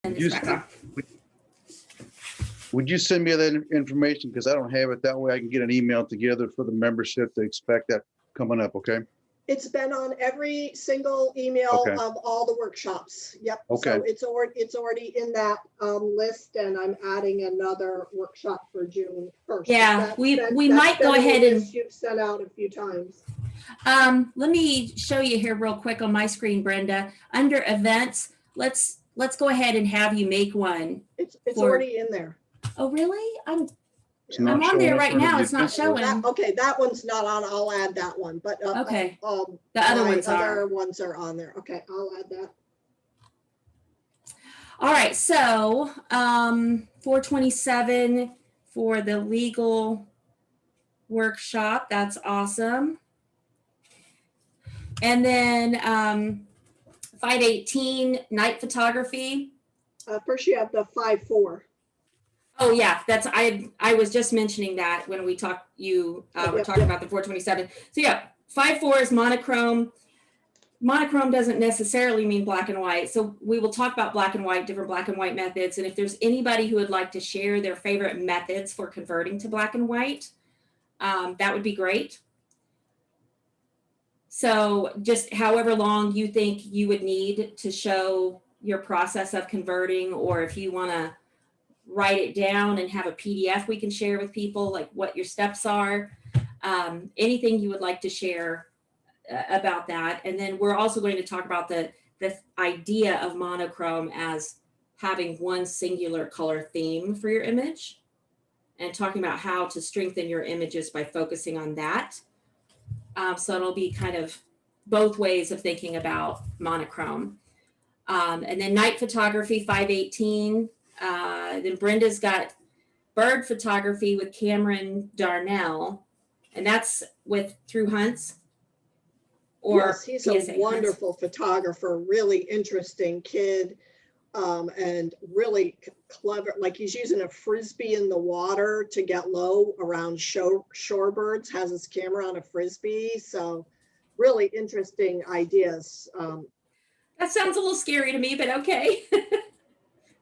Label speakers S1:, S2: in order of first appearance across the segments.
S1: And this back on.
S2: Would you send me that information? Because I don't have it. That way I can get an email together for the membership to expect that coming up, okay?
S3: It's been on every single email
S2: Okay.
S3: of all the workshops. Yep.
S2: Okay.
S3: So it's already in that list, and I'm adding another workshop for June 1st.
S1: Yeah, we might go ahead and
S3: you've sent out a few times.
S1: let me show you here real quick on my screen, Brenda. Under events, let's go ahead and have you make one.
S3: It's already in there.
S1: Oh, really? I'm
S2: not
S1: on there
S2: showing
S1: right
S2: up
S1: now.
S2: for
S1: It's not showing.
S3: That one's not on. I'll add that one. But
S1: okay.
S3: The
S1: other ones
S3: other ones are on there. Okay, I'll add that.
S1: All right. So 427 for the legal workshop. That's awesome. And then 518 night photography.
S3: First, you have the 5-4.
S1: Oh yeah, that's I was just mentioning that when we talked. We're talking about the 427. So yeah, 5-4 is monochrome. Monochrome doesn't necessarily mean black and white. So we will talk about black and white, different black and white methods. And if there's anybody who would like to share their favorite methods for converting to black and white, that would be great. So just however long you think you would need to show your process of converting, or if you want to write it down and have a PDF we can share with people, like what your steps are, anything you would like to share about that. And then we're also going to talk about the idea of monochrome as having one singular color theme for your image, and talking about how to strengthen your images by focusing on that. So it'll be kind of both ways of thinking about monochrome. And then night photography, 518. Then Brenda's got bird photography with Cameron Darnell, and that's with Through Hunts. Or
S3: yes, he's a wonderful photographer, really interesting kid, and really clever. Like, he's using a frisbee in the water to get low around shorebirds, has his camera on a frisbee. So really interesting ideas.
S1: That sounds a little scary to me, but okay.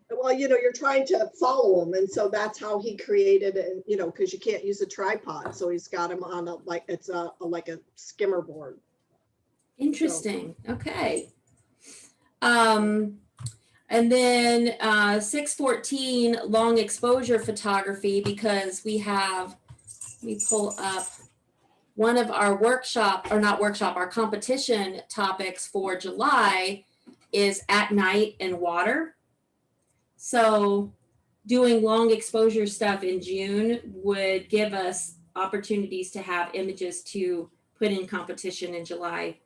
S3: Well, you're trying to follow him, and so that's how he created it. Because you can't use a tripod, so he's got him on like a skimmer board.
S1: Interesting. So. Okay. And then 614 long exposure photography, because let me pull up one of our our competition topics for July is at night and water. So doing long exposure stuff in June would give us opportunities to have images to put in competition in July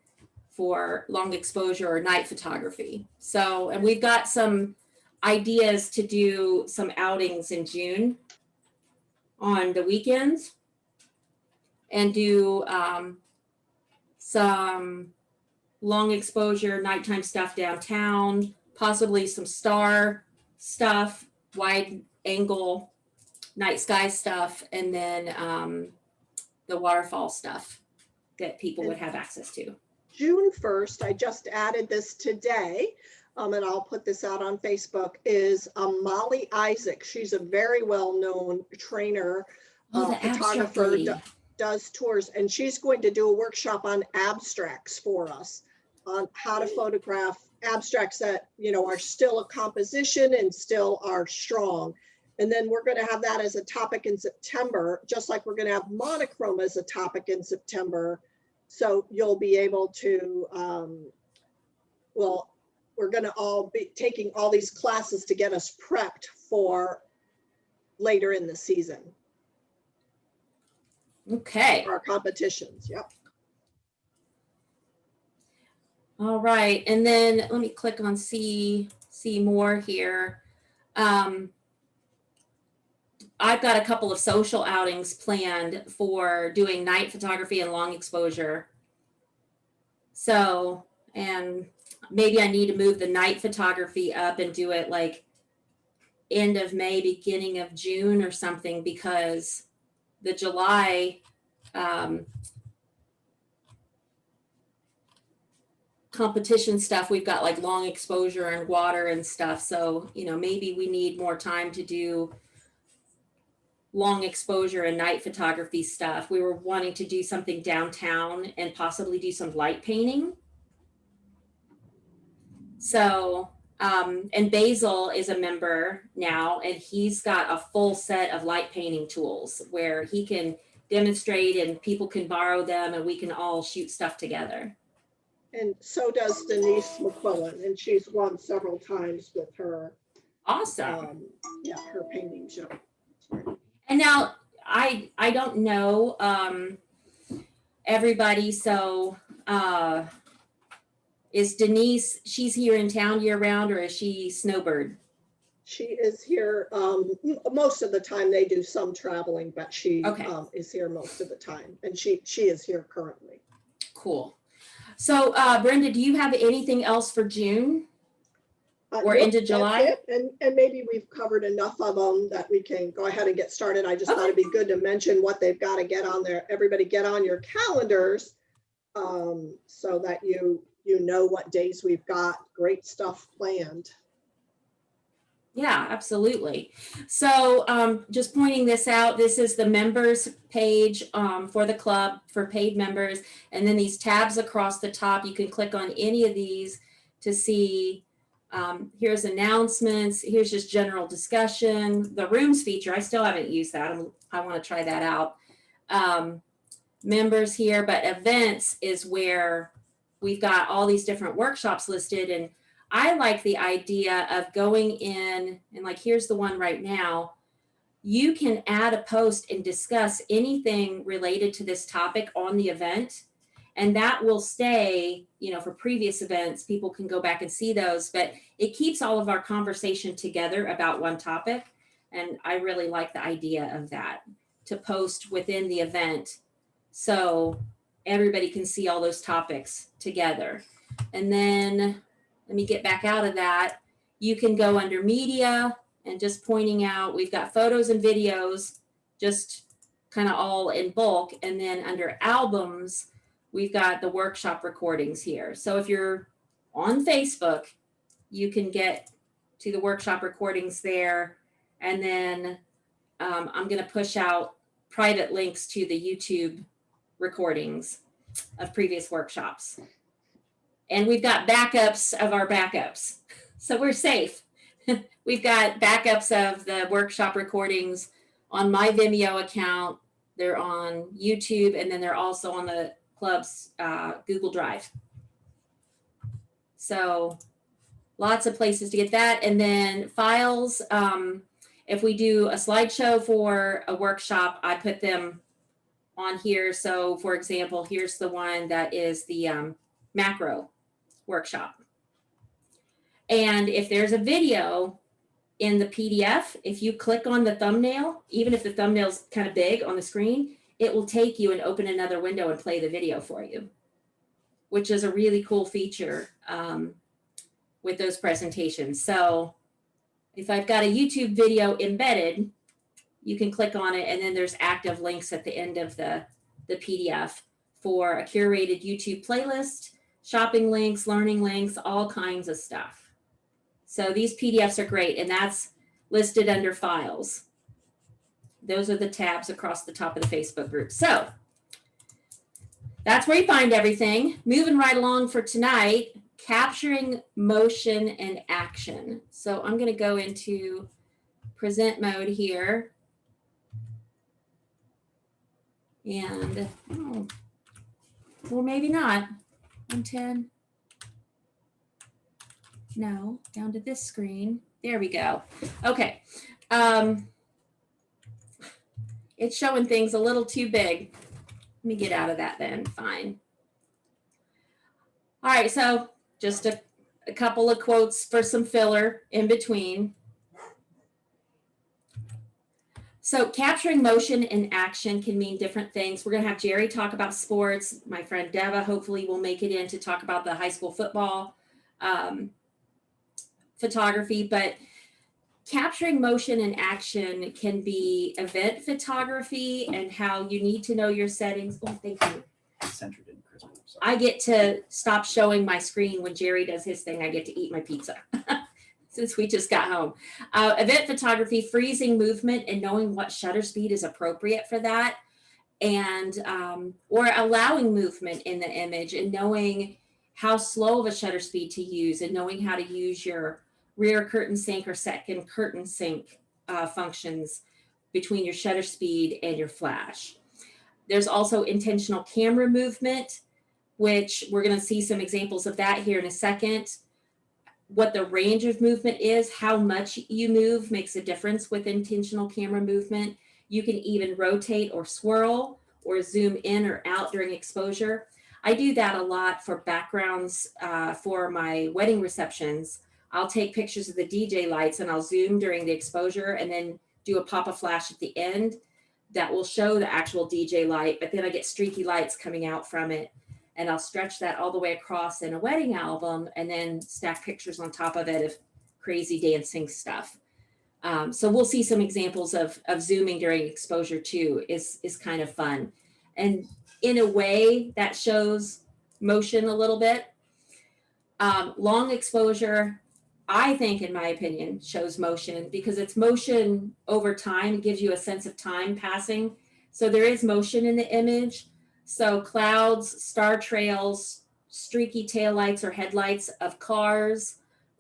S1: for long exposure or night photography. So, and we've got some ideas to do some outings in June on the weekends and do some long exposure nighttime stuff downtown, possibly some star stuff, wide angle night sky stuff, and then the waterfall stuff that people would have access to.
S3: June 1st, I just added this today, and I'll put this out on Facebook, is Molly Isaac. She's a very well-known trainer, photographer, does tours, and she's going to do a workshop on abstracts for us, on how to photograph abstracts that, are still a composition and still are strong. And then we're going to have that as a topic in September, just like we're going to have monochrome as a topic in September. So you'll be able to, we're going to all be taking all these classes to get us prepped for later in the season.
S1: Okay.
S3: For our competitions. Yep.
S1: All right. And then let me click on see more here. I've got a couple of social outings planned for doing night photography and long exposure. So, and maybe I need to move the night photography up and do it like end of May, beginning of June or something, because the July competition stuff, we've got like long exposure and water and stuff. So, you know, maybe we need more time to do long exposure and night photography stuff. We were wanting to do something downtown and possibly do some light painting. So, and Basil is a member now, and he's got a full set of light painting tools where he can demonstrate and people can borrow them and we can all shoot stuff together.
S3: And so does Denise McQuillan, and she's won several times with her.
S1: Awesome.
S3: Yeah, her painting show.
S1: And now I don't know everybody. So is Denise, she's here in town year round, or is she snowbird?
S3: She is here most of the time. They do some traveling, but she is here most of the time, and she is here currently.
S1: Cool. So Brenda, do you have anything else for June or
S3: Nope,
S1: into July?
S3: and maybe we've covered enough of them that we can go ahead and get started. I just thought it'd be good to mention what they've got to get on there. Everybody get on your calendars so that you know what days we've got great stuff planned.
S1: Yeah, absolutely. So just pointing this out, this is the members page for the club for paid members. And then these tabs across the top, you can click on any of these to see, here's announcements, here's just general discussion, the rooms feature. I still haven't used that. I want to try that out. Members here, but events is where we've got all these different workshops listed. And I like the idea of going in and like, here's the one right now. You can add a post and discuss anything related to this topic on the event. And that will stay, you know, for previous events, people can go back and see those, but it keeps all of our conversation together about one topic. And I really like the idea of that, to post within the event so everybody can see all those topics together. And then let me get back out of that. You can go under media and just pointing out, we've got photos and videos, just kind of all in bulk. And then under albums, we've got the workshop recordings here. So if you're on Facebook, you can get to the workshop recordings there. And then I'm going to push out private links to the YouTube recordings of previous workshops. And we've got backups of our backups. So we're safe. We've got backups of the workshop recordings on my Vimeo account. They're on YouTube, and then they're also on the club's Google Drive. So lots of places to get that. And then files. If we do a slideshow for a workshop, I put them on here. So for example, here's the one that is the macro workshop. And if there's a video in the PDF, if you click on the thumbnail, even if the thumbnail's kind of big on the screen, it will take you and open another window and play the video for you, which is a really cool feature with those presentations. So if I've got a YouTube video embedded, you can click on it, and then there's active links at the end of the PDF for a curated YouTube playlist, shopping links, learning links, all kinds of stuff. So these PDFs are great, and that's listed under files. Those are the tabs across the top of the Facebook group. So that's where you find everything. Moving right along for tonight, capturing motion and action. So I'm going to go into present mode here. And, oh, well, maybe not. 110. No, down to this screen. There we go. Okay. It's showing things a little too big. Let me get out of that then. Fine. All right. So just a couple of quotes for some filler in between. So capturing motion and action can mean different things. We're going to have Jerry talk about sports. My friend Deva hopefully will make it in to talk about the high school football photography. But capturing motion and action can be event photography and how you need to know your settings. Oh, thank you.
S4: centered in Christmas. So.
S1: I get to stop showing my screen when Jerry does his thing. I get to eat my pizza since we just got home. Event photography, freezing movement and knowing what shutter speed is appropriate for that, and or allowing movement in the image and knowing how slow of a shutter speed to use and knowing how to use your rear curtain sync or second curtain sync functions between your shutter speed and your flash. There's also intentional camera movement, which we're going to see some examples of that here in a second. What the range of movement is, how much you move makes a difference with intentional camera movement. You can even rotate or swirl or zoom in or out during exposure. I do that a lot for backgrounds for my wedding receptions. I'll take pictures of the DJ lights and I'll zoom during the exposure and then do a pop of flash at the end that will show the actual DJ light, but then I get streaky lights coming out from it. And I'll stretch that all the way across in a wedding album and then stack pictures on top of it of crazy dancing stuff. So we'll see some examples of zooming during exposure too, is kind of fun. And in a way that shows motion a little bit. Long exposure, I think, in my opinion, shows motion because it's motion over time. It gives you a sense of time passing. So there is motion in the image. So clouds, star trails, streaky taillights or headlights of cars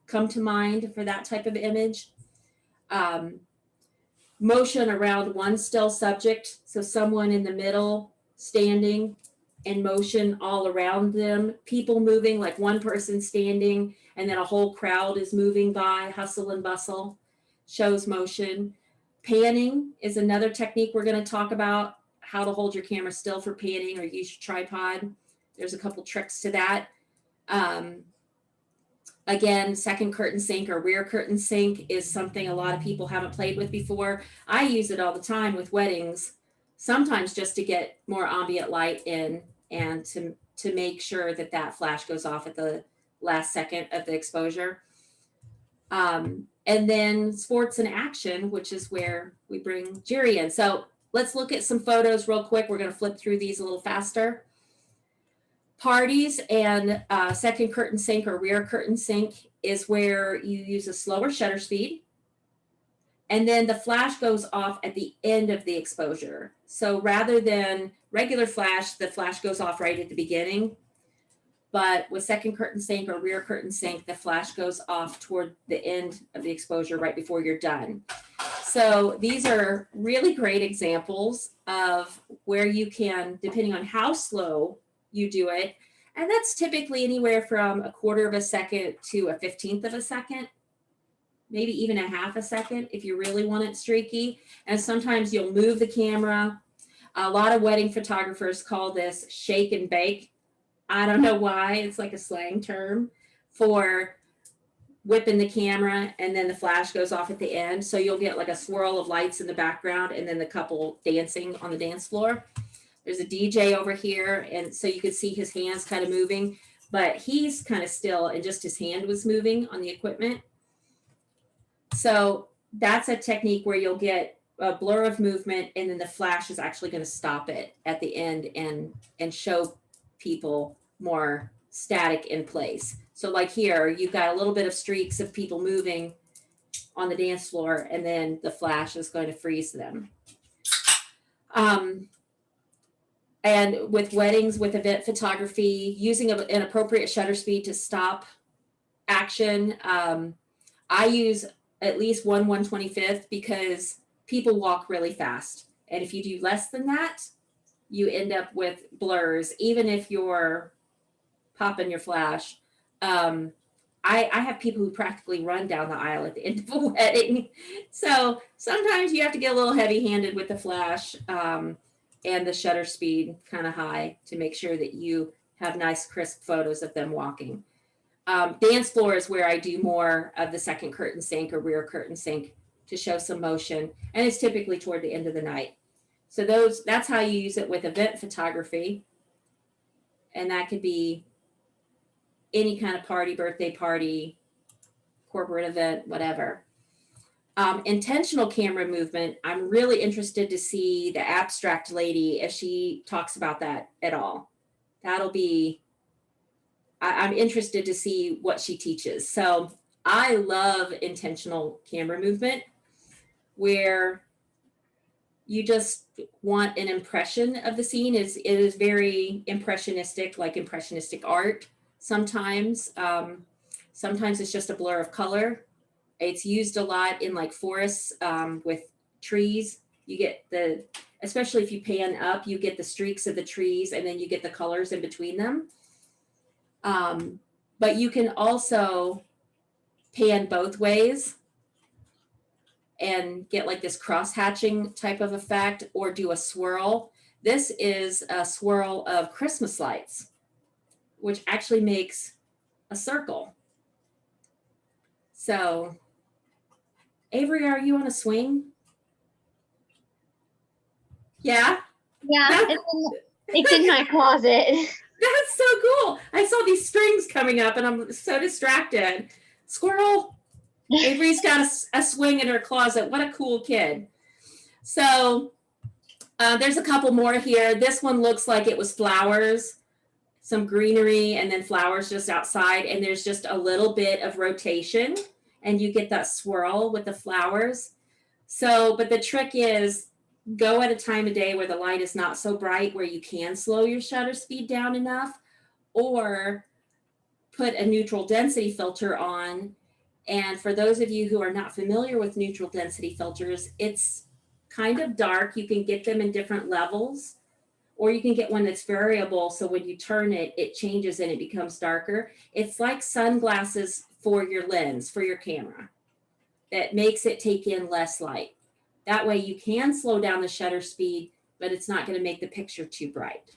S1: come to mind for that type of image. Motion around one still subject. So someone in the middle standing and motion all around them. People moving, like one person standing and then a whole crowd is moving by, hustle and bustle, shows motion. Panning is another technique we're going to talk about, how to hold your camera still for panning or use your tripod. There's a couple tricks to that. Again, second curtain sync or rear curtain sync is something a lot of people haven't played with before. I use it all the time with weddings, sometimes just to get more ambient light in and to make sure that that flash goes off at the last second of the exposure. And then sports and action, which is where we bring Jerry in. So let's look at some photos real quick. We're going to flip through these a little faster. Parties and second curtain sync or rear curtain sync is where you use a slower shutter speed. And then the flash goes off at the end of the exposure. So rather than regular flash, the flash goes off right at the beginning. But with second curtain sync or rear curtain sync, the flash goes off toward the end of the exposure right before you're done. So these are really great examples of where you can, depending on how slow you do it, and that's typically anywhere from 1/4 of a second to 1/15 of a second, maybe even 1/2 a second if you really want it streaky. And sometimes you'll move the camera. A lot of wedding photographers call this shake and bake. I don't know why, it's like a slang term for whipping the camera and then the flash goes off at the end. So you'll get like a swirl of lights in the background and then the couple dancing on the dance floor. There's a DJ over here, and so you could see his hands kind of moving, but he's kind of still and just his hand was moving on the equipment. So that's a technique where you'll get a blur of movement and then the flash is actually going to stop it at the end and show people more static in place. So like here, you've got a little bit of streaks of people moving on the dance floor, and then the flash is going to freeze them. And with weddings, with event photography, using an appropriate shutter speed to stop action. I use at least 1/125th because people walk really fast. And if you do less than that, you end up with blurs, even if you're popping your flash. I have people who practically run down the aisle at the end of a wedding. So sometimes you have to get a little heavy-handed with the flash and the shutter speed kind of high to make sure that you have nice, crisp photos of them walking. Dance floor is where I do more of the second curtain sync or rear curtain sync to show some motion. And it's typically toward the end of the night. So that's how you use it with event photography. And that could be any kind of party, birthday party, corporate event, whatever. Intentional camera movement, I'm really interested to see the abstract lady if she talks about that at all. that'll be, I'm interested to see what she teaches. So I love intentional camera movement where you just want an impression of the scene. It is very impressionistic, like impressionistic art sometimes. Sometimes it's just a blur of color. It's used a lot in like forests with trees. You get the, especially if you pan up, you get the streaks of the trees and then you get the colors in between them. But you can also pan both ways and get like this cross hatching type of effect, or do a swirl. This is a swirl of Christmas lights, which actually makes a circle. So, Avery, are you on a swing? Yeah?
S4: Yeah, it's in my closet.
S1: That's so cool. I saw these strings coming up and I'm so distracted. Squirrel. Avery's got a swing in her closet. What a cool kid. So there's a couple more here. This one looks like it was flowers, some greenery, and then flowers just outside. And there's just a little bit of rotation and you get that swirl with the flowers. So, but the trick is go at a time of day where the light is not so bright, where you can slow your shutter speed down enough, or put a neutral density filter on. And for those of you who are not familiar with neutral density filters, it's kind of dark. You can get them in different levels, or you can get one that's variable. So when you turn it, it changes and it becomes darker. It's like sunglasses for your lens, for your camera, that makes it take in less light. That way you can slow down the shutter speed, but it's not going to make the picture too bright.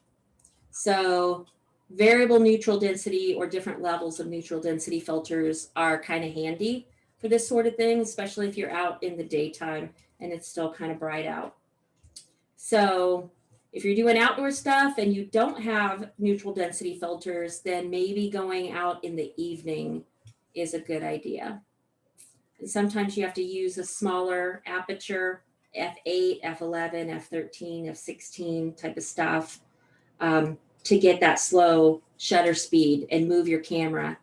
S1: So variable neutral density or different levels of neutral density filters are kind of handy for this sort of thing, especially if you're out in the daytime and it's still kind of bright out. So if you're doing outdoor stuff and you don't have neutral density filters, then maybe going out in the evening is a good idea. And sometimes you have to use a smaller aperture, f8, f11, f13, f16 type of stuff, to get that slow shutter speed and move your camera.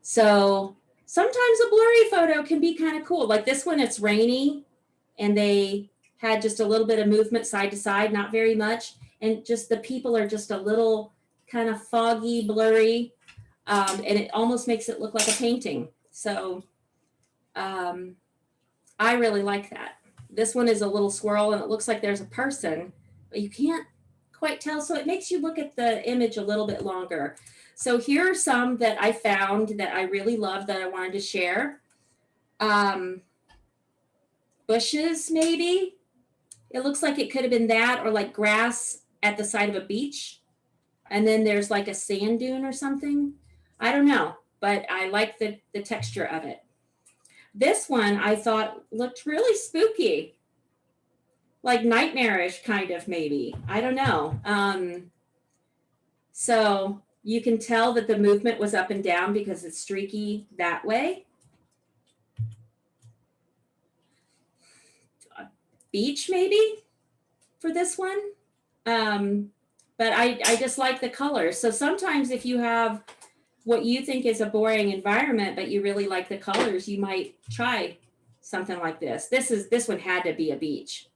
S1: So sometimes a blurry photo can be kind of cool. Like this one, it's rainy and they had just a little bit of movement side to side, not very much. And just the people are just a little kind of foggy, blurry, and it almost makes it look like a painting. So I really like that. This one is a little swirl and it looks like there's a person, but you can't quite tell. So it makes you look at the image a little bit longer. So here are some that I found that I really love that I wanted to share. Bushes, maybe. It looks like it could have been that, or like grass at the side of a beach. And then there's like a sand dune or something. I don't know, but I like the texture of it. This one I thought looked really spooky, like nightmarish kind of, maybe. I don't know. So you can tell that the movement was up and down because it's streaky that way. Beach maybe for this one. But I just like the colors. So sometimes if you have what you think is a boring environment, but you really like the colors, you might try something like this. This one had to be a beach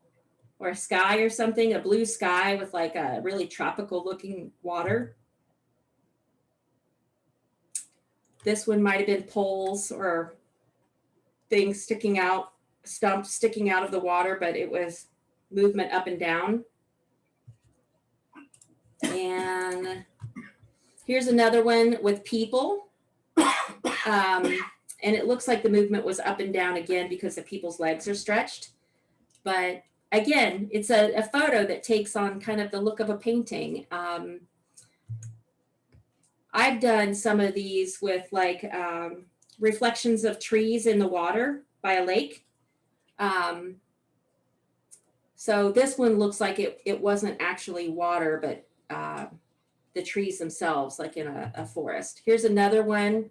S1: or a sky or something, a blue sky with like a really tropical looking water. This one might have been poles or things sticking out, stumps sticking out of the water, but it was movement up and down. And here's another one with people. And it looks like the movement was up and down again because the people's legs are stretched. But again, it's a photo that takes on kind of the look of a painting. I've done some of these with like reflections of trees in the water by a lake. So this one looks like it wasn't actually water, but the trees themselves, like in a forest. Here's another one.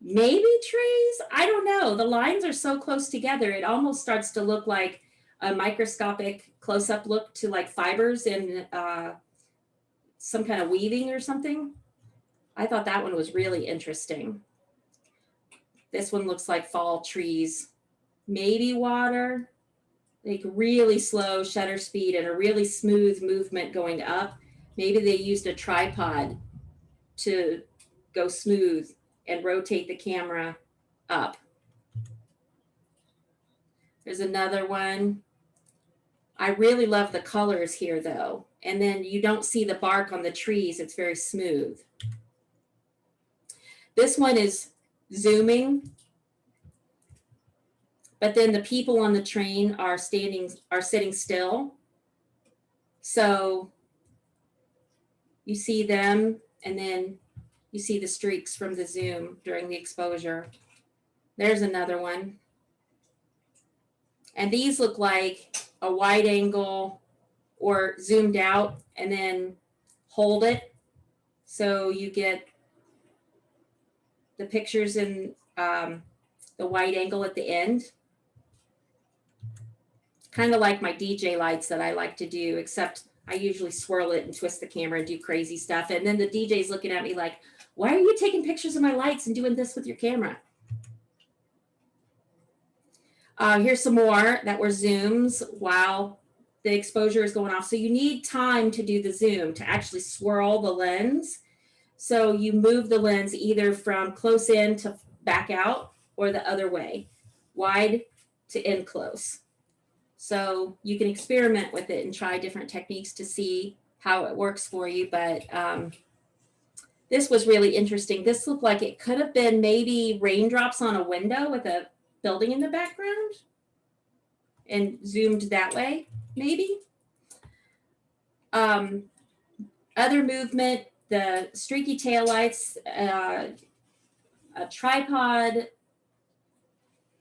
S1: Maybe trees? I don't know. The lines are so close together. It almost starts to look like a microscopic close-up look to like fibers in some kind of weaving or something. I thought that one was really interesting. This one looks like fall trees, maybe water, like really slow shutter speed and a really smooth movement going up. Maybe they used a tripod to go smooth and rotate the camera up. There's another one. I really love the colors here though. And then you don't see the bark on the trees. It's very smooth. This one is zooming, but then the people on the train are sitting still. So you see them, and then you see the streaks from the zoom during the exposure. There's another one. And these look like a wide angle or zoomed out and then hold it. So you get the pictures in the wide angle at the end. Kind of like my DJ lights that I like to do, except I usually swirl it and twist the camera and do crazy stuff. And then the DJ's looking at me like, why are you taking pictures of my lights and doing this with your camera? Here's some more that were zooms while the exposure is going off. So you need time to do the zoom, to actually swirl the lens. So you move the lens either from close in to back out or the other way, wide to in close. So you can experiment with it and try different techniques to see how it works for you. But this was really interesting. This looked like it could have been maybe raindrops on a window with a building in the background and zoomed that way, maybe. Other movement, the streaky taillights, a tripod,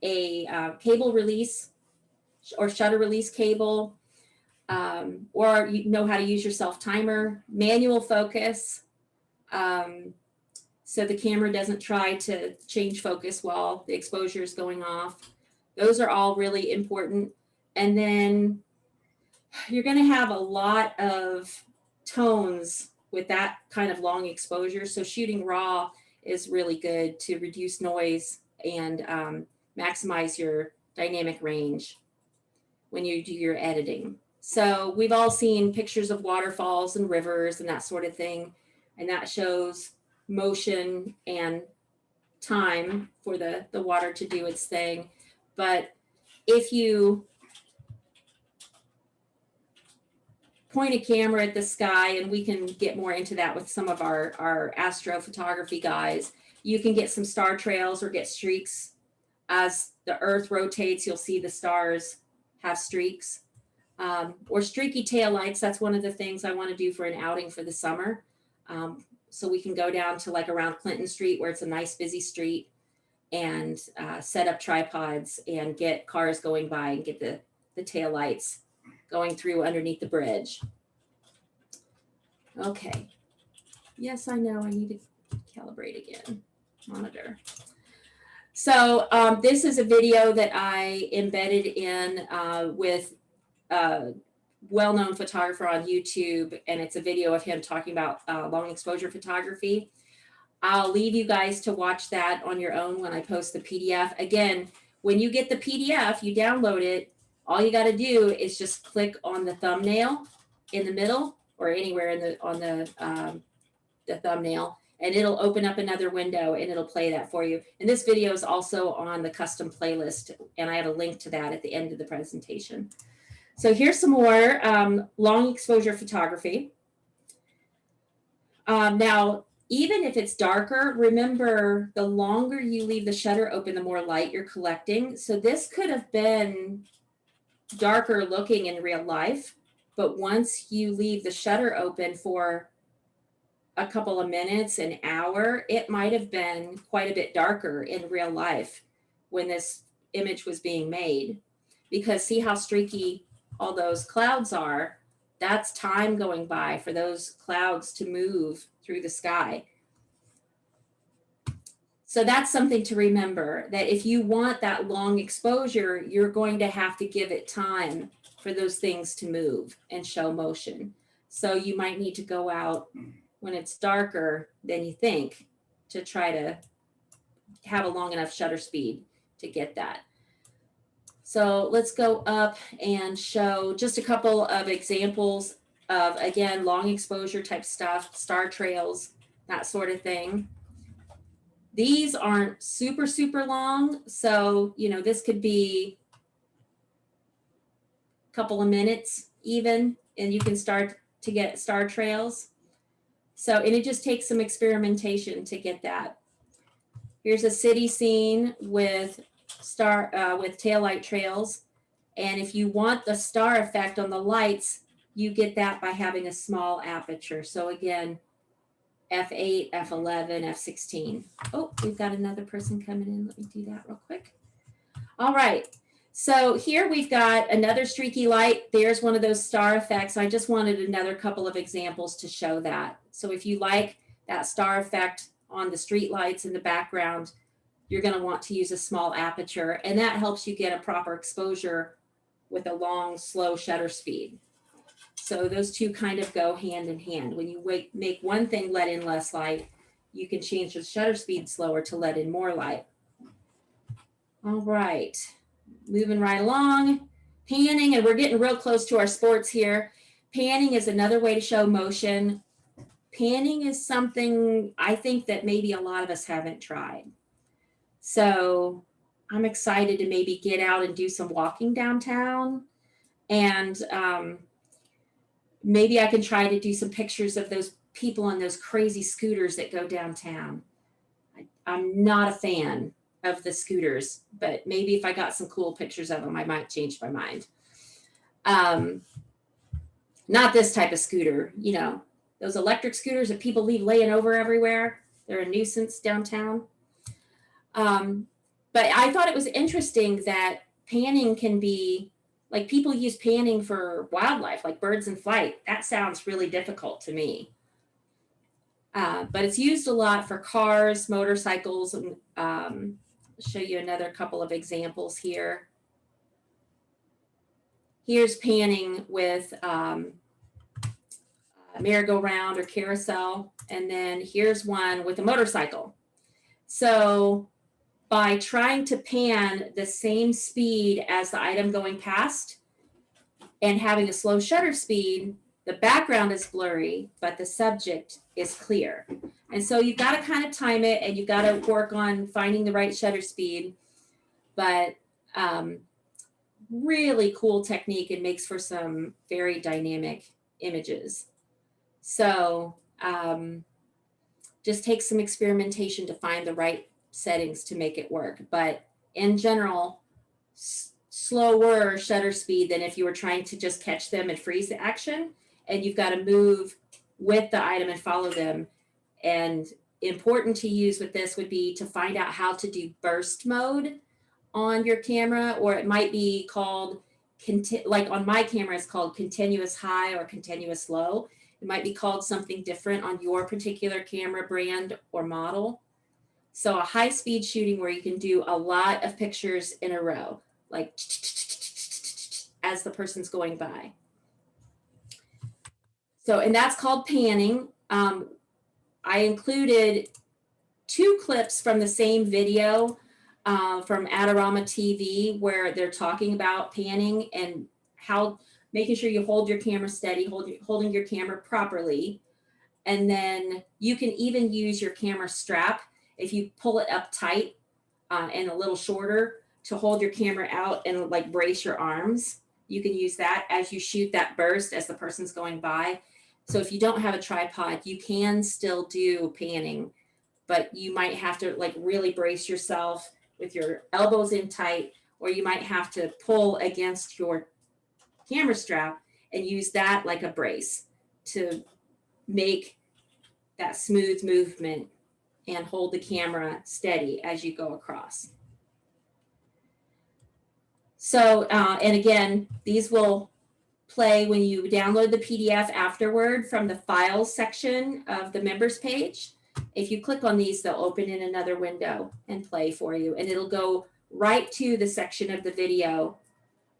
S1: a cable release or shutter release cable, or you know how to use your self timer, manual focus, so the camera doesn't try to change focus while the exposure is going off. Those are all really important. And then you're going to have a lot of tones with that kind of long exposure. So shooting raw is really good to reduce noise and maximize your dynamic range when you do your editing. So we've all seen pictures of waterfalls and rivers and that sort of thing. And that shows motion and time for the water to do its thing. But if you point a camera at the sky, and we can get more into that with some of our astrophotography guys, you can get some star trails or get streaks. As the earth rotates, you'll see the stars have streaks. Or streaky taillights. That's one of the things I want to do for an outing for the summer. So we can go down to like around Clinton Street where it's a nice busy street and set up tripods and get cars going by and get the taillights going through underneath the bridge. Okay. Yes, I know I need to calibrate again, monitor. So this is a video that I embedded in with well-known photographer on YouTube, and it's a video of him talking about long exposure photography. I'll leave you guys to watch that on your own when I post the PDF. Again, when you get the PDF, you download it, all you got to do is just click on the thumbnail in the middle or anywhere on the thumbnail, and it'll open up another window and it'll play that for you. And this video is also on the custom playlist, and I have a link to that at the end of the presentation. So here's some more long exposure photography. Now, even if it's darker, remember the longer you leave the shutter open, the more light you're collecting. So this could have been darker looking in real life, but once you leave the shutter open for a couple of minutes, an hour, it might have been quite a bit darker in real life when this image was being made. Because see how streaky all those clouds are? That's time going by for those clouds to move through the sky. So that's something to remember, that if you want that long exposure, you're going to have to give it time for those things to move and show motion. So you might need to go out when it's darker than you think to try to have a long enough shutter speed to get that. So let's go up and show just a couple of examples of, again, long exposure type stuff, star trails, that sort of thing. These aren't super, super long. So, you know, this could be a couple of minutes even, and you can start to get star trails. So, and it just takes some experimentation to get that. Here's a city scene with taillight trails. And if you want the star effect on the lights, you get that by having a small aperture. So again, f8, f11, f16. Oh, we've got another person coming in. Let me do that real quick. All right. So here we've got another streaky light. There's one of those star effects. I just wanted another couple of examples to show that. So if you like that star effect on the street lights in the background, you're going to want to use a small aperture, and that helps you get a proper exposure with a long, slow shutter speed. So those two kind of go hand in hand. When you make one thing let in less light, you can change the shutter speed slower to let in more light. All right, moving right along. Panning, and we're getting real close to our sports here. Panning is another way to show motion. Panning is something I think that maybe a lot of us haven't tried. So I'm excited to maybe get out and do some walking downtown, and maybe I can try to do some pictures of those people on those crazy scooters that go downtown. I'm not a fan of the scooters, but maybe if I got some cool pictures of them, I might change my mind. Not this type of scooter, you know, those electric scooters that people leave laying over everywhere. They're a nuisance downtown. But I thought it was interesting that panning can be, like, people use panning for wildlife, like birds in flight. That sounds really difficult to me. But it's used a lot for cars, motorcycles, and I'll show you another couple of examples here. Here's panning with a merry-go-round or carousel, and then here's one with a motorcycle. So by trying to pan the same speed as the item going past and having a slow shutter speed, the background is blurry, but the subject is clear. And so you've got to kind of time it, and you've got to work on finding the right shutter speed. But really cool technique, and makes for some very dynamic images. So just takes some experimentation to find the right settings to make it work. But in general, slower shutter speed than if you were trying to just catch them and freeze the action, and you've got to move with the item and follow them. And important to use with this would be to find out how to do burst mode on your camera, or it might be called, like on my camera, it's called continuous high or continuous low. It might be called something different on your particular camera brand or model. So a high speed shooting where you can do a lot of pictures in a row, like as the person's going by. So, and that's called panning. I included 2 clips from the same video from Adorama TV, where they're talking about panning and how making sure you hold your camera steady, holding your camera properly. And then you can even use your camera strap, if you pull it up tight and a little shorter, to hold your camera out and like brace your arms. You can use that as you shoot that burst as the person's going by. So if you don't have a tripod, you can still do panning, but you might have to like really brace yourself with your elbows in tight, or you might have to pull against your camera strap and use that like a brace to make that smooth movement and hold the camera steady as you go across. So, and again, these will play when you download the PDF afterward from the files section of the members page. If you click on these, they'll open in another window and play for you, and it'll go right to the section of the video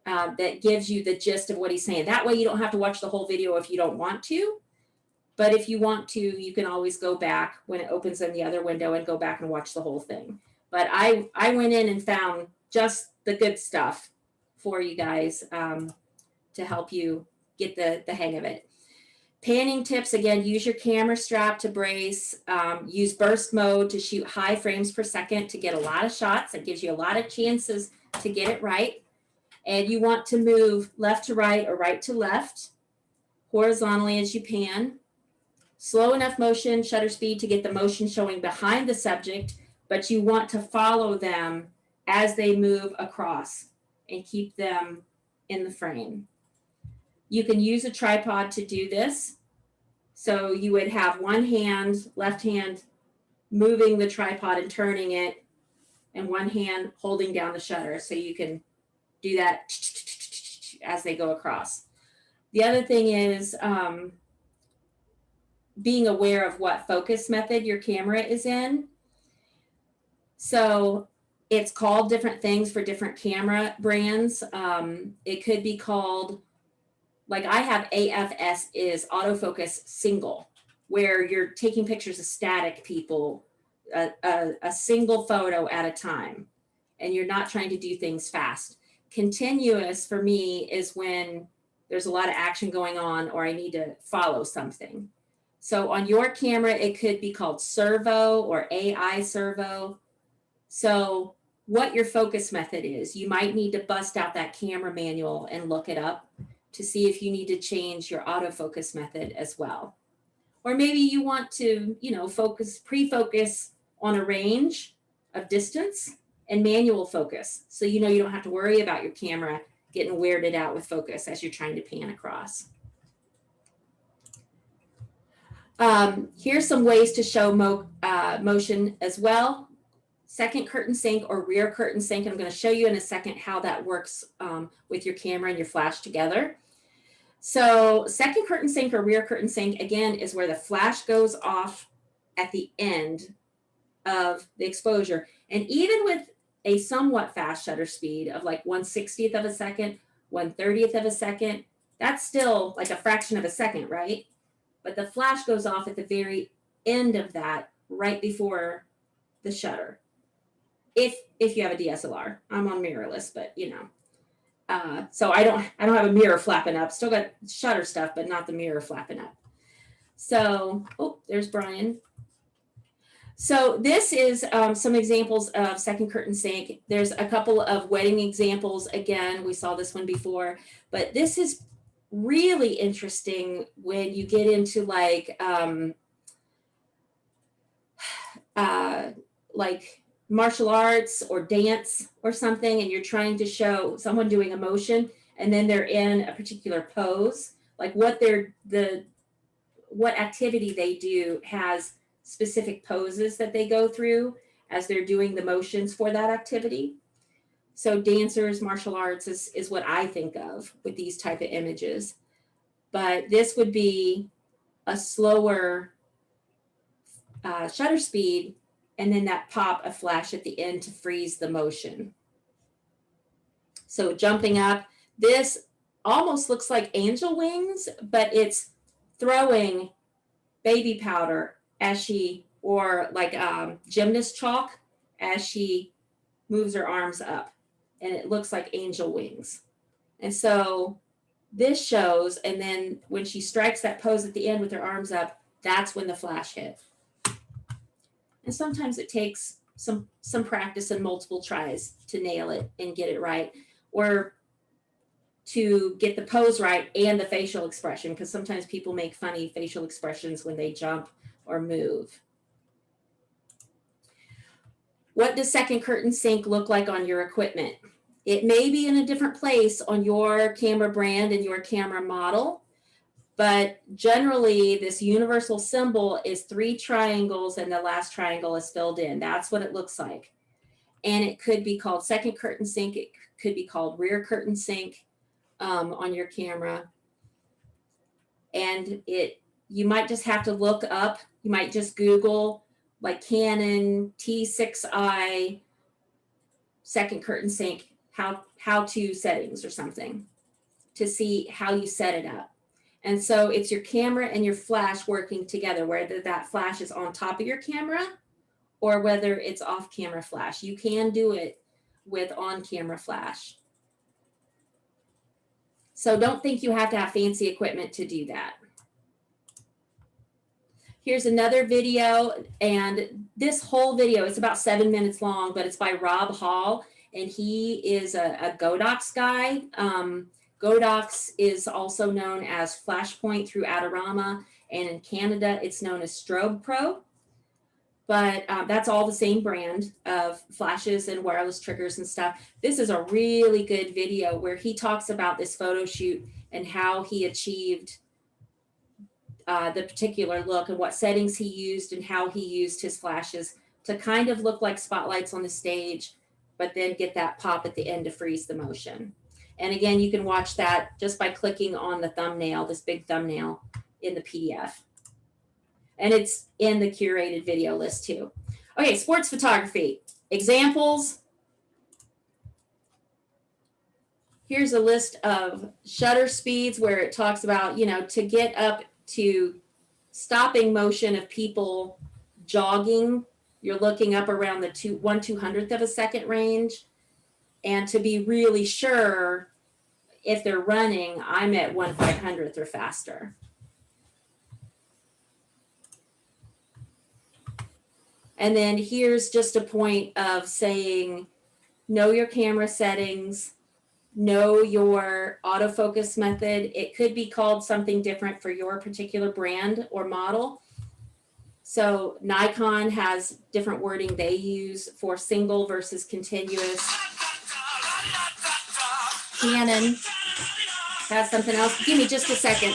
S1: that gives you the gist of what he's saying. That way you don't have to watch the whole video if you don't want to. But if you want to, you can always go back when it opens in the other window and go back and watch the whole thing. But I went in and found just the good stuff for you guys to help you get the hang of it. Panning tips, again, use your camera strap to brace, use burst mode to shoot high frames per second to get a lot of shots. That gives you a lot of chances to get it right. And you want to move left to right or right to left, horizontally as you pan. Slow enough motion, shutter speed to get the motion showing behind the subject, but you want to follow them as they move across and keep them in the frame. You can use a tripod to do this. So you would have one hand, left hand, moving the tripod and turning it, and one hand holding down the shutter. So you can do that as they go across. The other thing is being aware of what focus method your camera is in. So it's called different things for different camera brands. It could be called, like I have AFS is autofocus single, where you're taking pictures of static people, a single photo at a time, and you're not trying to do things fast. Continuous for me is when there's a lot of action going on or I need to follow something. So on your camera, it could be called servo or AI servo. So what your focus method is, you might need to bust out that camera manual and look it up to see if you need to change your autofocus method as well. Or maybe you want to, pre-focus on a range of distance and manual focus. So you don't have to worry about your camera getting weirded out with focus as you're trying to pan across. Here's some ways to show motion as well. Second curtain sync or rear curtain sync. I'm going to show you in a second how that works with your camera and your flash together. So second curtain sync or rear curtain sync, again, is where the flash goes off at the end of the exposure. And even with a somewhat fast shutter speed of like 1/60th of a second, 1/30th of a second, that's still like a fraction of a second, right? But the flash goes off at the very end of that, right before the shutter. If you have a DSLR, I'm on mirrorless, but so I don't have a mirror flapping up. Still got shutter stuff, but not the mirror flapping up. So, oh, there's Brian. So this is some examples of second curtain sync. There's a couple of wedding examples. Again, we saw this one before, but this is really interesting when you get into like martial arts or dance or something, and you're trying to show someone doing a motion and then they're in a particular pose, like what activity they do has specific poses that they go through as they're doing the motions for that activity. So dancers, martial arts is what I think of with these type of images. But this would be a slower shutter speed, and then that pop of flash at the end to freeze the motion. So jumping up, this almost looks like angel wings, but it's throwing baby powder or like gymnast chalk as she moves her arms up, and it looks like angel wings. And so this shows, and then when she strikes that pose at the end with her arms up, that's when the flash hit. And sometimes it takes some practice and multiple tries to nail it and get it right, or to get the pose right and the facial expression, because sometimes people make funny facial expressions when they jump or move. What does second curtain sync look like on your equipment? It may be in a different place on your camera brand and your camera model, but generally this universal symbol is 3 triangles and the last triangle is filled in. That's what it looks like. And it could be called second curtain sync. It could be called rear curtain sync on your camera. And you might just have to look up, you might just Google like Canon T6i second curtain sync how-to settings or something to see how you set it up. And so it's your camera and your flash working together, whether that flash is on top of your camera or whether it's off camera flash. You can do it with on camera flash. So don't think you have to have fancy equipment to do that. Here's another video, and this whole video is about 7 minutes long, but it's by Rob Hall, and he is a Godox guy. Godox is also known as Flashpoint through Adorama, and in Canada, it's known as Strobe Pro. But that's all the same brand of flashes and wireless triggers and stuff. This is a really good video where he talks about this photo shoot and how he achieved the particular look and what settings he used and how he used his flashes to kind of look like spotlights on the stage, but then get that pop at the end to freeze the motion. And again, you can watch that just by clicking on the thumbnail, this big thumbnail in the PDF. And it's in the curated video list too. Okay, sports photography. Examples. Here's a list of shutter speeds where it talks about, you know, to get up to stopping motion of people jogging, you're looking up around the 1/200th of a second range. And to be really sure if they're running, I'm at 1/500th or faster. And then here's just a point of saying, know your camera settings, know your autofocus method. It could be called something different for your particular brand or model. So Nikon has different wording they use for single versus continuous. Canon has something else. Give me just a second.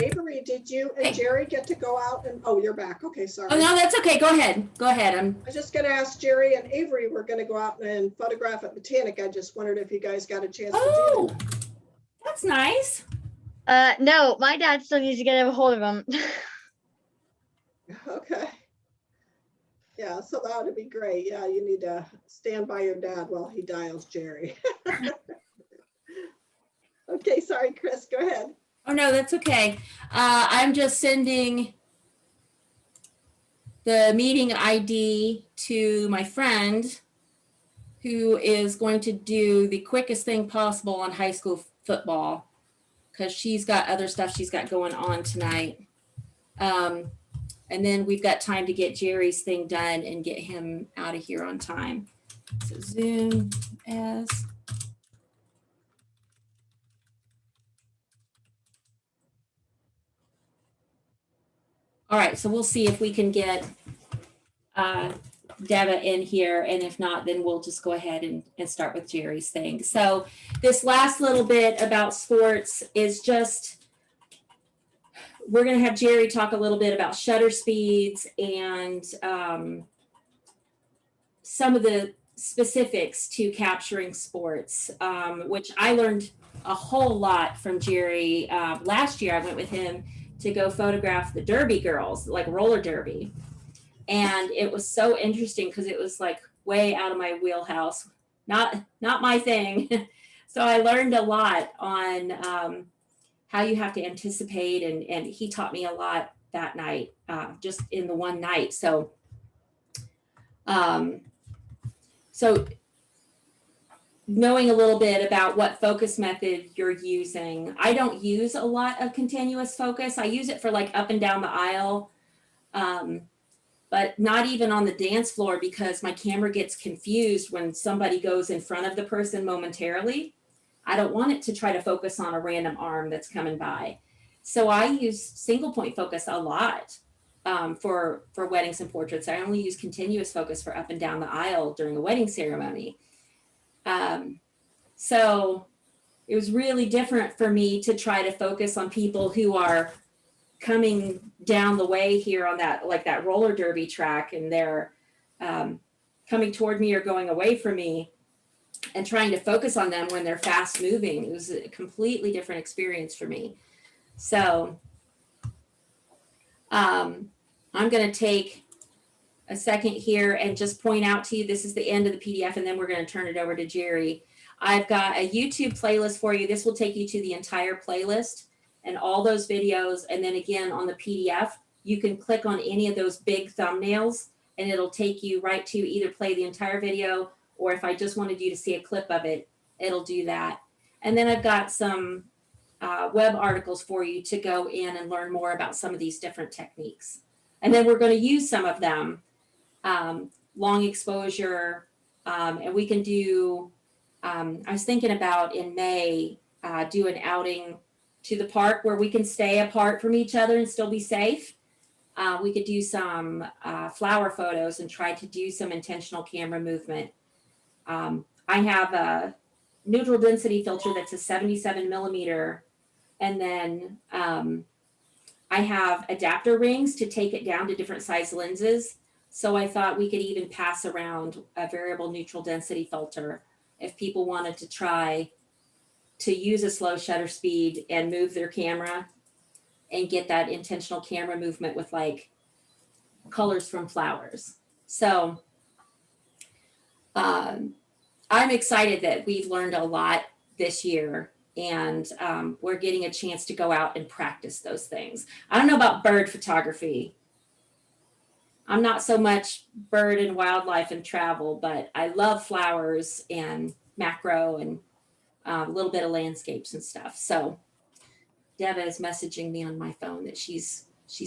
S3: Avery, did you and Jerry get to go out and, oh, you're back. Okay, sorry.
S1: Oh, no, that's okay. Go ahead. Go ahead.
S3: I was just gonna ask Jerry and Avery, we're gonna go out and photograph at Botanic. I just wondered if you guys got a chance to do that.
S1: That's nice.
S4: No, my dad still needs to get a hold of him.
S3: Okay. Yeah, so that would be great. Yeah, you need to stand by your dad while he dials Jerry. Okay, sorry, Chris, go ahead.
S1: Oh, no, that's okay. I'm just sending the meeting ID to my friend who is going to do the quickest thing possible on high school football because she's got other stuff she's got going on tonight. And then we've got time to get Jerry's thing done and get him out of here on time. So Zoom as. All right, so we'll see if we can get Deva in here, and if not, then we'll just go ahead and start with Jerry's thing. So this last little bit about sports is just, we're gonna have Jerry talk a little bit about shutter speeds and some of the specifics to capturing sports, which I learned a whole lot from Jerry. Last year I went with him to go photograph the Derby girls, like roller derby. And it was so interesting because it was like way out of my wheelhouse, not my thing. So I learned a lot on how you have to anticipate, and he taught me a lot that night, just in the one night. So, so knowing a little bit about what focus method you're using. I don't use a lot of continuous focus. I use it for like up and down the aisle, but not even on the dance floor because my camera gets confused when somebody goes in front of the person momentarily. I don't want it to try to focus on a random arm that's coming by. So I use single point focus a lot for weddings and portraits. I only use continuous focus for up and down the aisle during a wedding ceremony. So it was really different for me to try to focus on people who are coming down the way here on that, like that roller derby track, and they're coming toward me or going away from me, and trying to focus on them when they're fast moving. It was a completely different experience for me. So I'm going to take a second here and just point out to you, this is the end of the PDF, and then we're going to turn it over to Jerry. I've got a YouTube playlist for you. This will take you to the entire playlist and all those videos. And then again, on the PDF, you can click on any of those big thumbnails and it'll take you right to either play the entire video, or if I just wanted you to see a clip of it, it'll do that. And then I've got some web articles for you to go in and learn more about some of these different techniques. And then we're going to use some of them, long exposure, and we can do, I was thinking about in May, do an outing to the park where we can stay apart from each other and still be safe. We could do some flower photos and try to do some intentional camera movement. I have a neutral density filter that's a 77 millimeter. And then I have adapter rings to take it down to different size lenses. So I thought we could even pass around a variable neutral density filter if people wanted to try to use a slow shutter speed and move their camera and get that intentional camera movement with like colors from flowers. So I'm excited that we've learned a lot this year, and we're getting a chance to go out and practice those things. I don't know about bird photography. I'm not so much bird and wildlife and travel, but I love flowers and macro and a little bit of landscapes and stuff. So Deva is messaging me on my phone that she's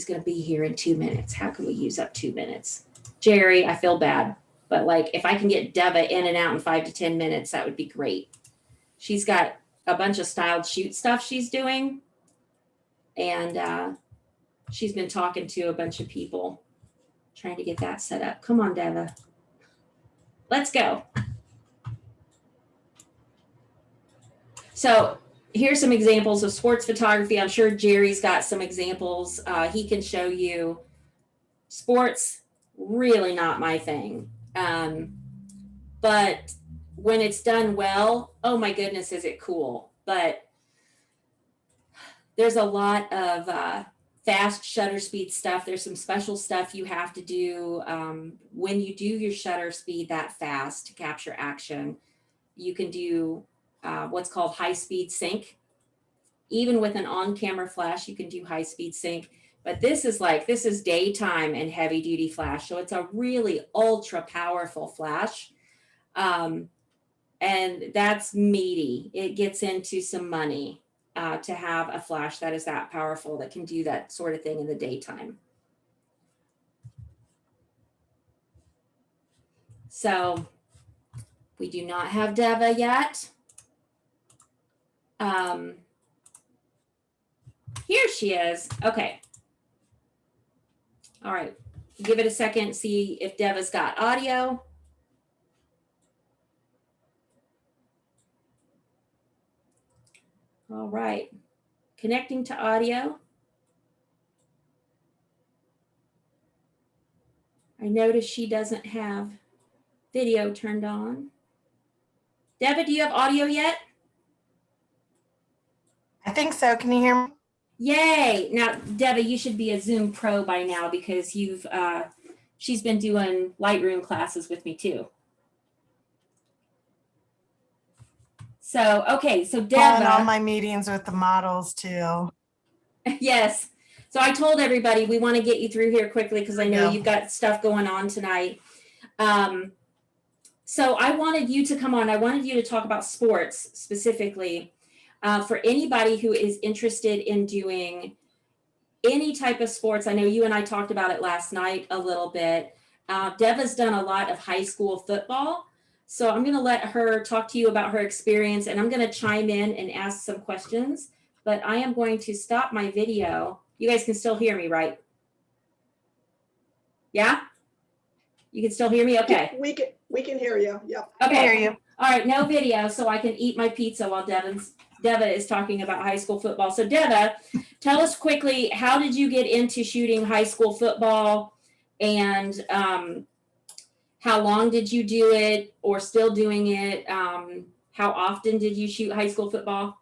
S1: going to be here in 2 minutes. How can we use up 2 minutes? Jerry, I feel bad, but like if I can get Deva in and out in 5 to 10 minutes, that would be great. She's got a bunch of styled shoot stuff she's doing, and she's been talking to a bunch of people trying to get that set up. Come on, Deva. Let's go. So here's some examples of sports photography. I'm sure Jerry's got some examples. He can show you. Sports, really not my thing. But when it's done well, oh my goodness, is it cool. But there's a lot of fast shutter speed stuff. There's some special stuff you have to do when you do your shutter speed that fast to capture action. You can do what's called high speed sync. Even with an on-camera flash, you can do high speed sync. But this is daytime and heavy duty flash. So it's a really ultra powerful flash. And that's meaty. It gets into some money to have a flash that is that powerful, that can do that sort of thing in the daytime. So we do not have Deva yet. Here she is. Okay. All right. Give it a second, see if Deva's got audio. All right. Connecting to audio. I notice she doesn't have video turned on. Deva, do you have audio yet?
S5: I think so. Can you hear me?
S1: Yay. Now, Deva, you should be a Zoom pro by now because she's been doing Lightroom classes with me too. So, okay. So
S5: Calling all
S1: Deva.
S5: my meetings with the models too.
S1: Yes. So I told everybody we want to get you through here quickly because I know you've got stuff going on tonight. So I wanted you to come on. I wanted you to talk about sports specifically. For anybody who is interested in doing any type of sports, I know you and I talked about it last night a little bit. Deva's done a lot of high school football. So I'm going to let her talk to you about her experience, and I'm going to chime in and ask some questions but I am going to stop my video. You guys can still hear me, right? Yeah? You can still hear me? Okay.
S3: We can hear you. Yep.
S5: I hear
S1: Okay.
S5: you.
S1: All right, no video, so I can eat my pizza while Deva is talking about high school football. So Deva, tell us quickly, how did you get into shooting high school football? And how long did you do it or still doing it? How often did you shoot high school football?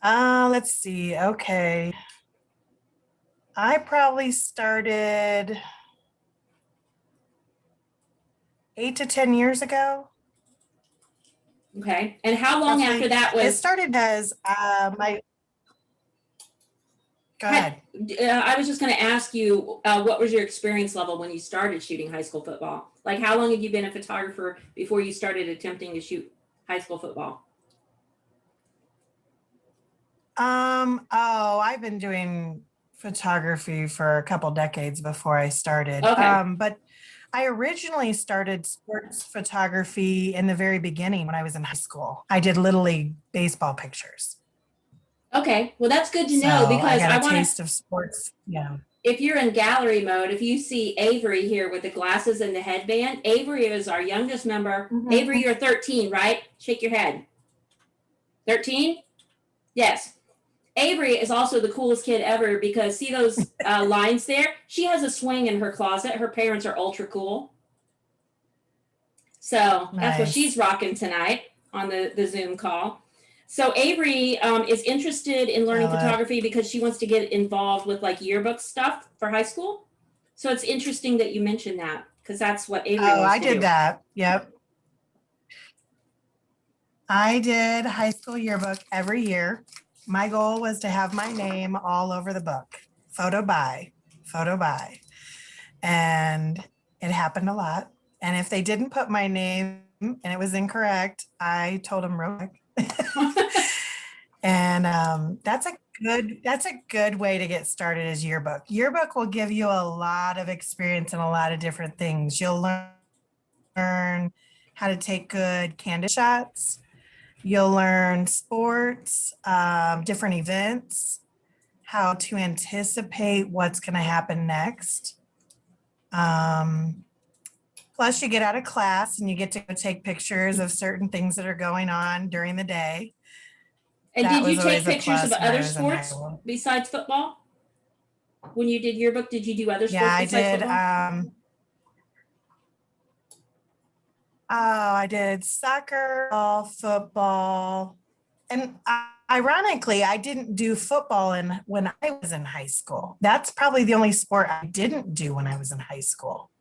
S5: Let's see. Okay. I probably started 8 to 10 years ago.
S1: Okay. And how long
S5: Roughly.
S1: after that
S5: It
S1: was,
S5: started as my. Go ahead.
S1: I was just going to ask you, what was your experience level when you started shooting high school football? Like, how long had you been a photographer before you started attempting to shoot high school football?
S5: I've been doing photography for a couple decades before I started.
S1: Okay.
S5: But I originally started sports photography in the very beginning when I was in high school. I did Little League baseball pictures.
S1: Okay. Well, that's good to know
S5: So
S1: because
S5: I
S1: I
S5: got a
S1: want
S5: taste
S1: to,
S5: of sports. Yeah.
S1: if you're in gallery mode, if you see Avery here with the glasses and the headband, Avery is our youngest member.
S5: Mhm.
S1: Avery, you're 13, right? Shake your head. 13? Yes. Avery is also the coolest kid ever because see those lines there? She has a swing in her closet. Her parents are ultra cool. So that's what
S5: Nice.
S1: she's rocking tonight on the Zoom call. So Avery is interested in learning
S5: Hello.
S1: photography because she wants to get involved with like yearbook stuff for high school. So it's interesting that you mentioned that because that's what Avery
S5: Oh,
S1: wants
S5: I
S1: to do.
S5: did that. Yep. I did high school yearbook every year. My goal was to have my name all over the book. Photo by. And it happened a lot. And if they didn't put my name and it was incorrect, I told them real quick. And that's a good way to get started as yearbook. Yearbook will give you a lot of experience in a lot of different things. You'll learn how to take good candid shots. You'll learn sports, different events, how to anticipate what's going to happen next. Plus, you get out of class and you get to go take pictures of certain things that are going on during the day.
S1: And
S5: That
S1: did you
S5: was
S1: take
S5: always a
S1: pictures of
S5: plus when I
S1: other
S5: was in high
S1: sports
S5: school.
S1: besides football? When you did yearbook, did you do other sports
S5: Yeah, I
S1: besides
S5: did.
S1: football?
S5: I did soccer, football, and ironically, I didn't do football when I was in high school. That's probably the only sport I didn't do when I was in high school.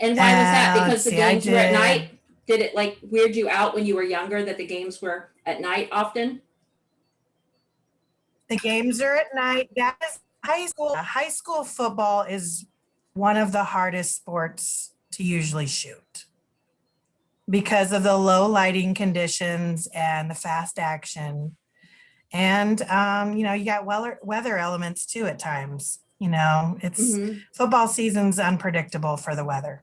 S1: And why was that?
S5: let's
S1: Because the
S5: see, I
S1: games were at
S5: did-
S1: night? Did it like weird you out when you were younger that the games were at night often?
S5: The games are at night. That is high school. High school football is one of the hardest sports to usually shoot because of the low lighting conditions and the fast action. And you got weather elements too at times. It's football season's unpredictable for the weather.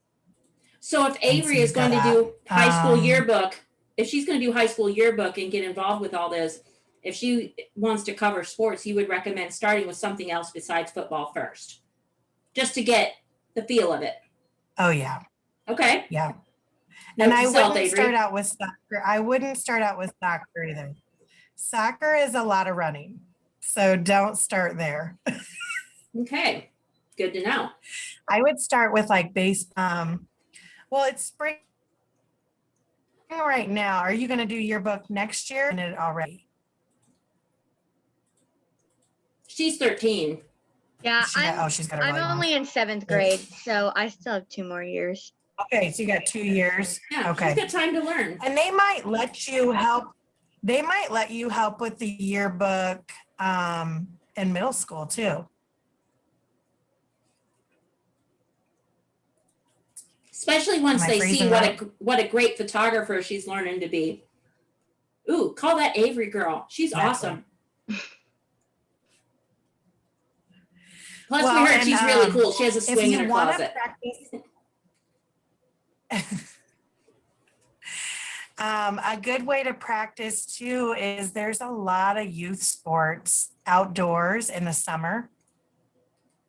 S1: So if
S5: so
S1: Avery is
S5: you've
S1: going to
S5: got
S1: do high school
S5: that.
S1: yearbook, if she's going to do high school yearbook and get involved with all this, if she wants to cover sports, you would recommend starting with something else besides football first, just to get the feel of it.
S5: Oh yeah.
S1: Okay.
S5: Yeah.
S1: Note
S5: And
S1: to
S5: I
S1: self,
S5: wouldn't
S1: Avery.
S5: start out with soccer. I wouldn't start out with soccer either. Soccer is a lot of running. So don't start there.
S1: Okay. Good to know.
S5: I would start with like well, it's spring right now. Are you going to do yearbook next year? And it already.
S1: She's 13.
S4: Yeah,
S5: She's got her
S4: I'm
S5: volume off.
S4: only in 7th grade, so I still have 2 more years.
S5: Okay, so you got 2 years.
S1: Yeah,
S5: Okay.
S1: she's got time to learn.
S5: And they might let you help. They might let you help with the yearbook in middle school too.
S1: Especially once
S5: Am I
S1: they see
S5: freezing
S1: what a great photographer she's learning to be. Ooh, call that Avery girl. She's
S5: Exactly.
S1: awesome. Plus,
S5: Well,
S1: we heard
S5: and,
S1: she's really cool. She has a swing in her closet.
S5: A good way to practice too is there's a lot of youth sports outdoors in the summer.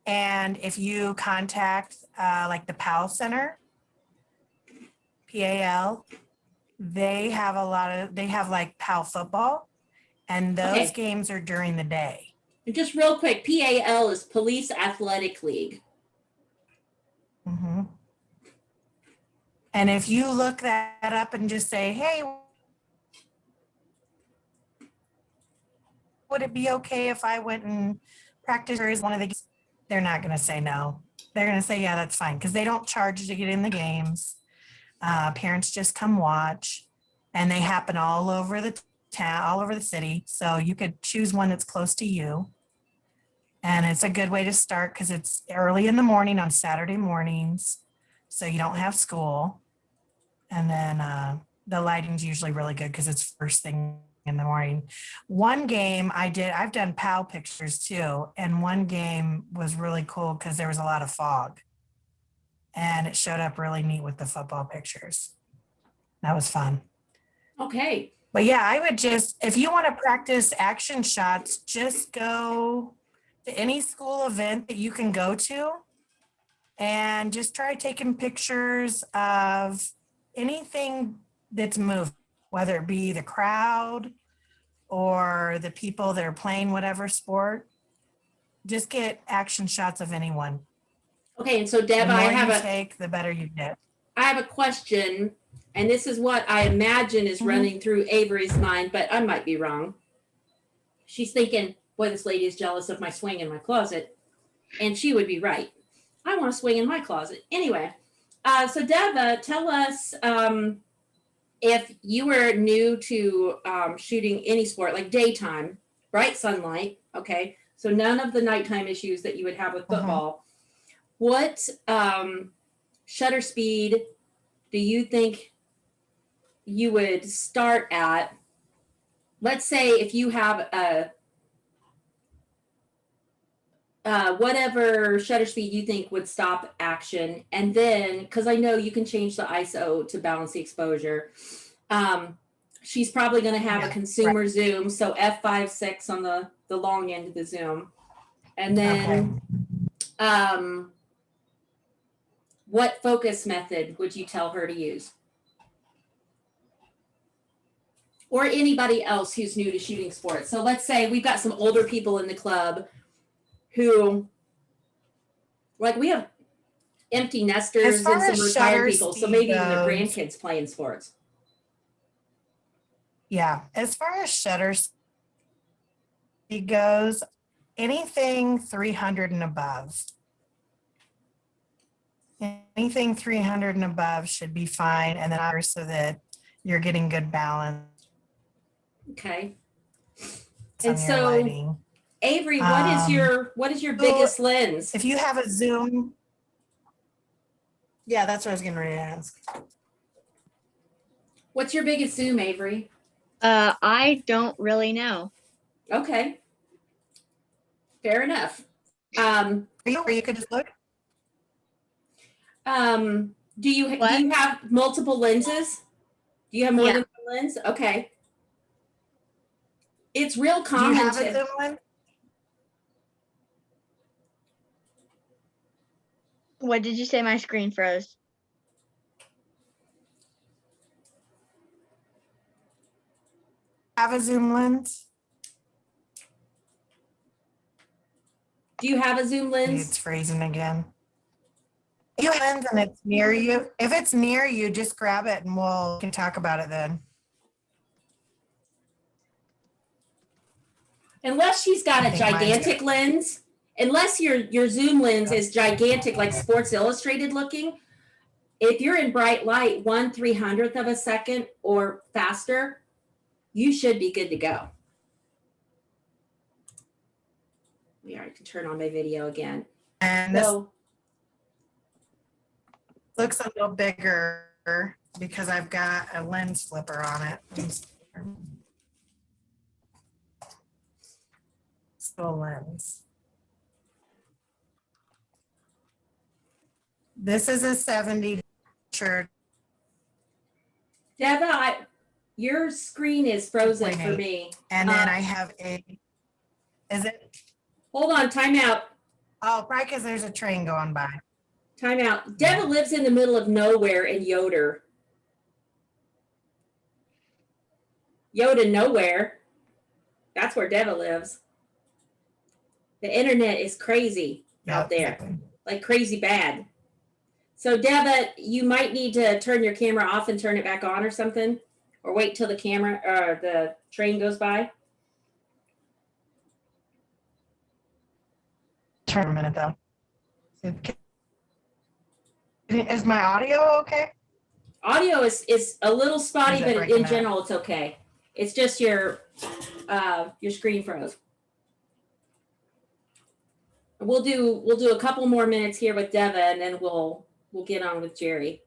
S5: And if you contact like the PAL Center, PAL, they have like PAL football, and those
S1: Okay.
S5: games are during the day.
S1: And just real quick, PAL is Police Athletic League.
S5: Mhm. And if you look that up and just say, hey, would it be okay if I went and practiced as one of the games? They're not going to say no. They're going to say, yeah, that's fine, because they don't charge you to get in the games. Parents just come watch, and they happen all over the town, all over the city. So you could choose one that's close to you. And it's a good way to start because it's early in the morning on Saturday mornings, so you don't have school. And then the lighting's usually really good because it's first thing in the morning. One game I've done PAL pictures too, and one game was really cool because there was a lot of fog, and it showed up really neat with the football pictures. That was fun.
S1: Okay.
S5: But yeah, I would just, if you want to practice action shots, just go to any school event that you can go to and just try taking pictures of anything that's moving, whether it be the crowd or the people that are playing whatever sport. Just get action shots of anyone.
S1: Okay. And so
S5: The
S1: Deb,
S5: more
S1: I
S5: you take, the better you get.
S1: have a question, and this is what I imagine is
S5: Mhm.
S1: running through Avery's mind, but I might be wrong. She's thinking, boy, this lady is jealous of my swing in my closet. And she would be right. I want to swing in my closet. Anyway, so Deb, tell us if you were new to shooting any sport, like daytime, bright sunlight, okay? So none of the nighttime issues that you would have with football. What shutter speed do you think you would start at? Let's say if you have a whatever shutter speed you think would stop action, and then because I know you can change the ISO to balance the exposure. She's probably going to have a consumer zoom, so f5.6 on the long end of the zoom, and then what focus method would you tell her to use? Or anybody else who's new to shooting sports. So let's say we've got some older people in the club who, like, we have empty nesters and some retired people, so maybe even their grandkids playing sports.
S5: Yeah, as far as shutter speed goes, anything 300 and above. Anything 300 and above should be fine, and then so that you're getting good balance.
S1: Okay.
S5: And so, lighting.
S1: Avery, what is your biggest lens?
S5: If you have a zoom, yeah, that's what I was getting ready to ask.
S1: What's your biggest zoom, Avery?
S4: I don't really know.
S1: Okay. Fair enough.
S5: You could just look.
S1: Do you have multiple lenses? Do you have more than one lens? Okay. It's real common.
S5: Do you have a zoom lens?
S4: What did you say? My screen froze.
S5: Have a zoom lens?
S1: Do you have a zoom lens?
S5: It's freezing again. If you have a lens and it's near you, if it's near you, just grab it and we can talk about it then.
S1: Unless she's got a gigantic lens, unless your zoom lens is gigantic, like Sports Illustrated looking, if you're in bright light, 1/300th of a second or faster, you should be good to go. Yeah, I can turn on my video again.
S5: And this looks a little bigger because I've got a lens flipper on it. Still lens. This is a 70 shirt.
S1: Deva, Your screen is frozen for
S5: 2.8.
S1: me.
S5: And then
S1: Uh,
S5: I have is it?
S1: Hold on, time out.
S5: Oh, probably because there's a train going by.
S1: Time out. Deva lives in the middle of nowhere in Yoder. Yoda nowhere. That's where Deva lives. The internet is crazy out there,
S5: Exactly.
S1: like crazy bad. So Deva, you might need to turn your camera off and turn it back on or something, or wait till the camera or the train goes by.
S5: Turn a minute though. Is my audio okay?
S1: Audio is a little spotty,
S5: Is it
S1: but
S5: breaking
S1: in
S5: up?
S1: general it's okay. It's just your screen froze. We'll do a couple more minutes here with Deva, and then we'll get on with Jerry.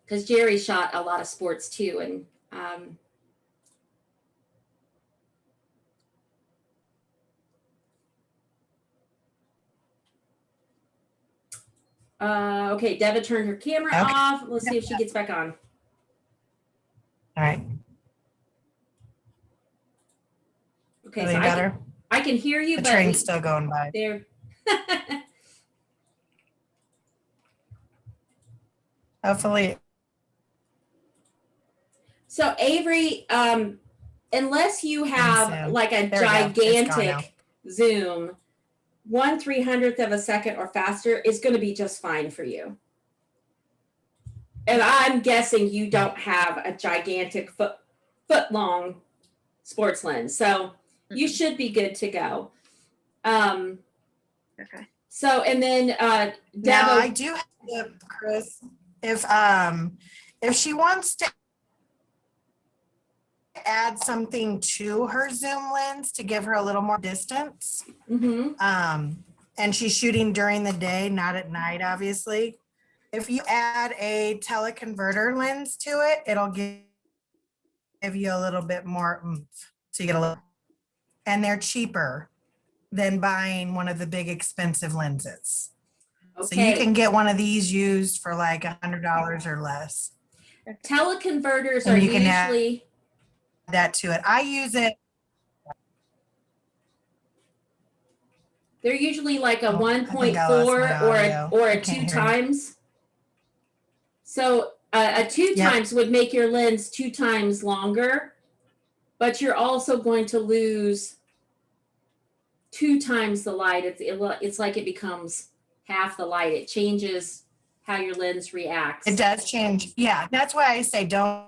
S1: Because Jerry shot a lot of sports too, and okay, Deva turned her camera
S5: Okay.
S1: off. Let's see if she gets back on.
S5: All right.
S1: Okay,
S5: Really
S1: so
S5: better?
S1: I can hear you,
S5: The
S1: but
S5: train's still going by.
S1: there.
S5: Hopefully.
S1: So Avery, unless you have
S5: soon.
S1: like a
S5: There we go. It's gone now.
S1: gigantic Zoom, 1/300th of a second or faster is going to be just fine for you. And I'm guessing you don't have a gigantic foot long sports lens, so you should be good to go.
S4: Okay.
S1: So, and then
S5: Now I
S1: Deva,
S5: do have Chris, if she wants to add something to her zoom lens to give her a little more distance, and she's shooting during the day, not at night, obviously. If you add a teleconverter lens to it, it'll give you a little bit more oomph. So you get a little, and they're cheaper than buying one of the big expensive lenses. So you
S1: okay,
S5: can get one of these used for like $100 or less.
S1: teleconverters
S5: And
S1: are
S5: you can add
S1: usually
S5: that to it. I use it.
S1: they're usually like a
S5: Oh, I think
S1: 1.4
S5: I lost my audio.
S1: or
S5: I
S1: a
S5: can't
S1: 2
S5: hear you.
S1: times. So a 2
S5: Yep.
S1: times would make your lens 2 times longer, but you're also going to lose 2 times the light. It's like it becomes half the light. It changes how your lens reacts.
S5: It does change. Yeah, that's why I say don't.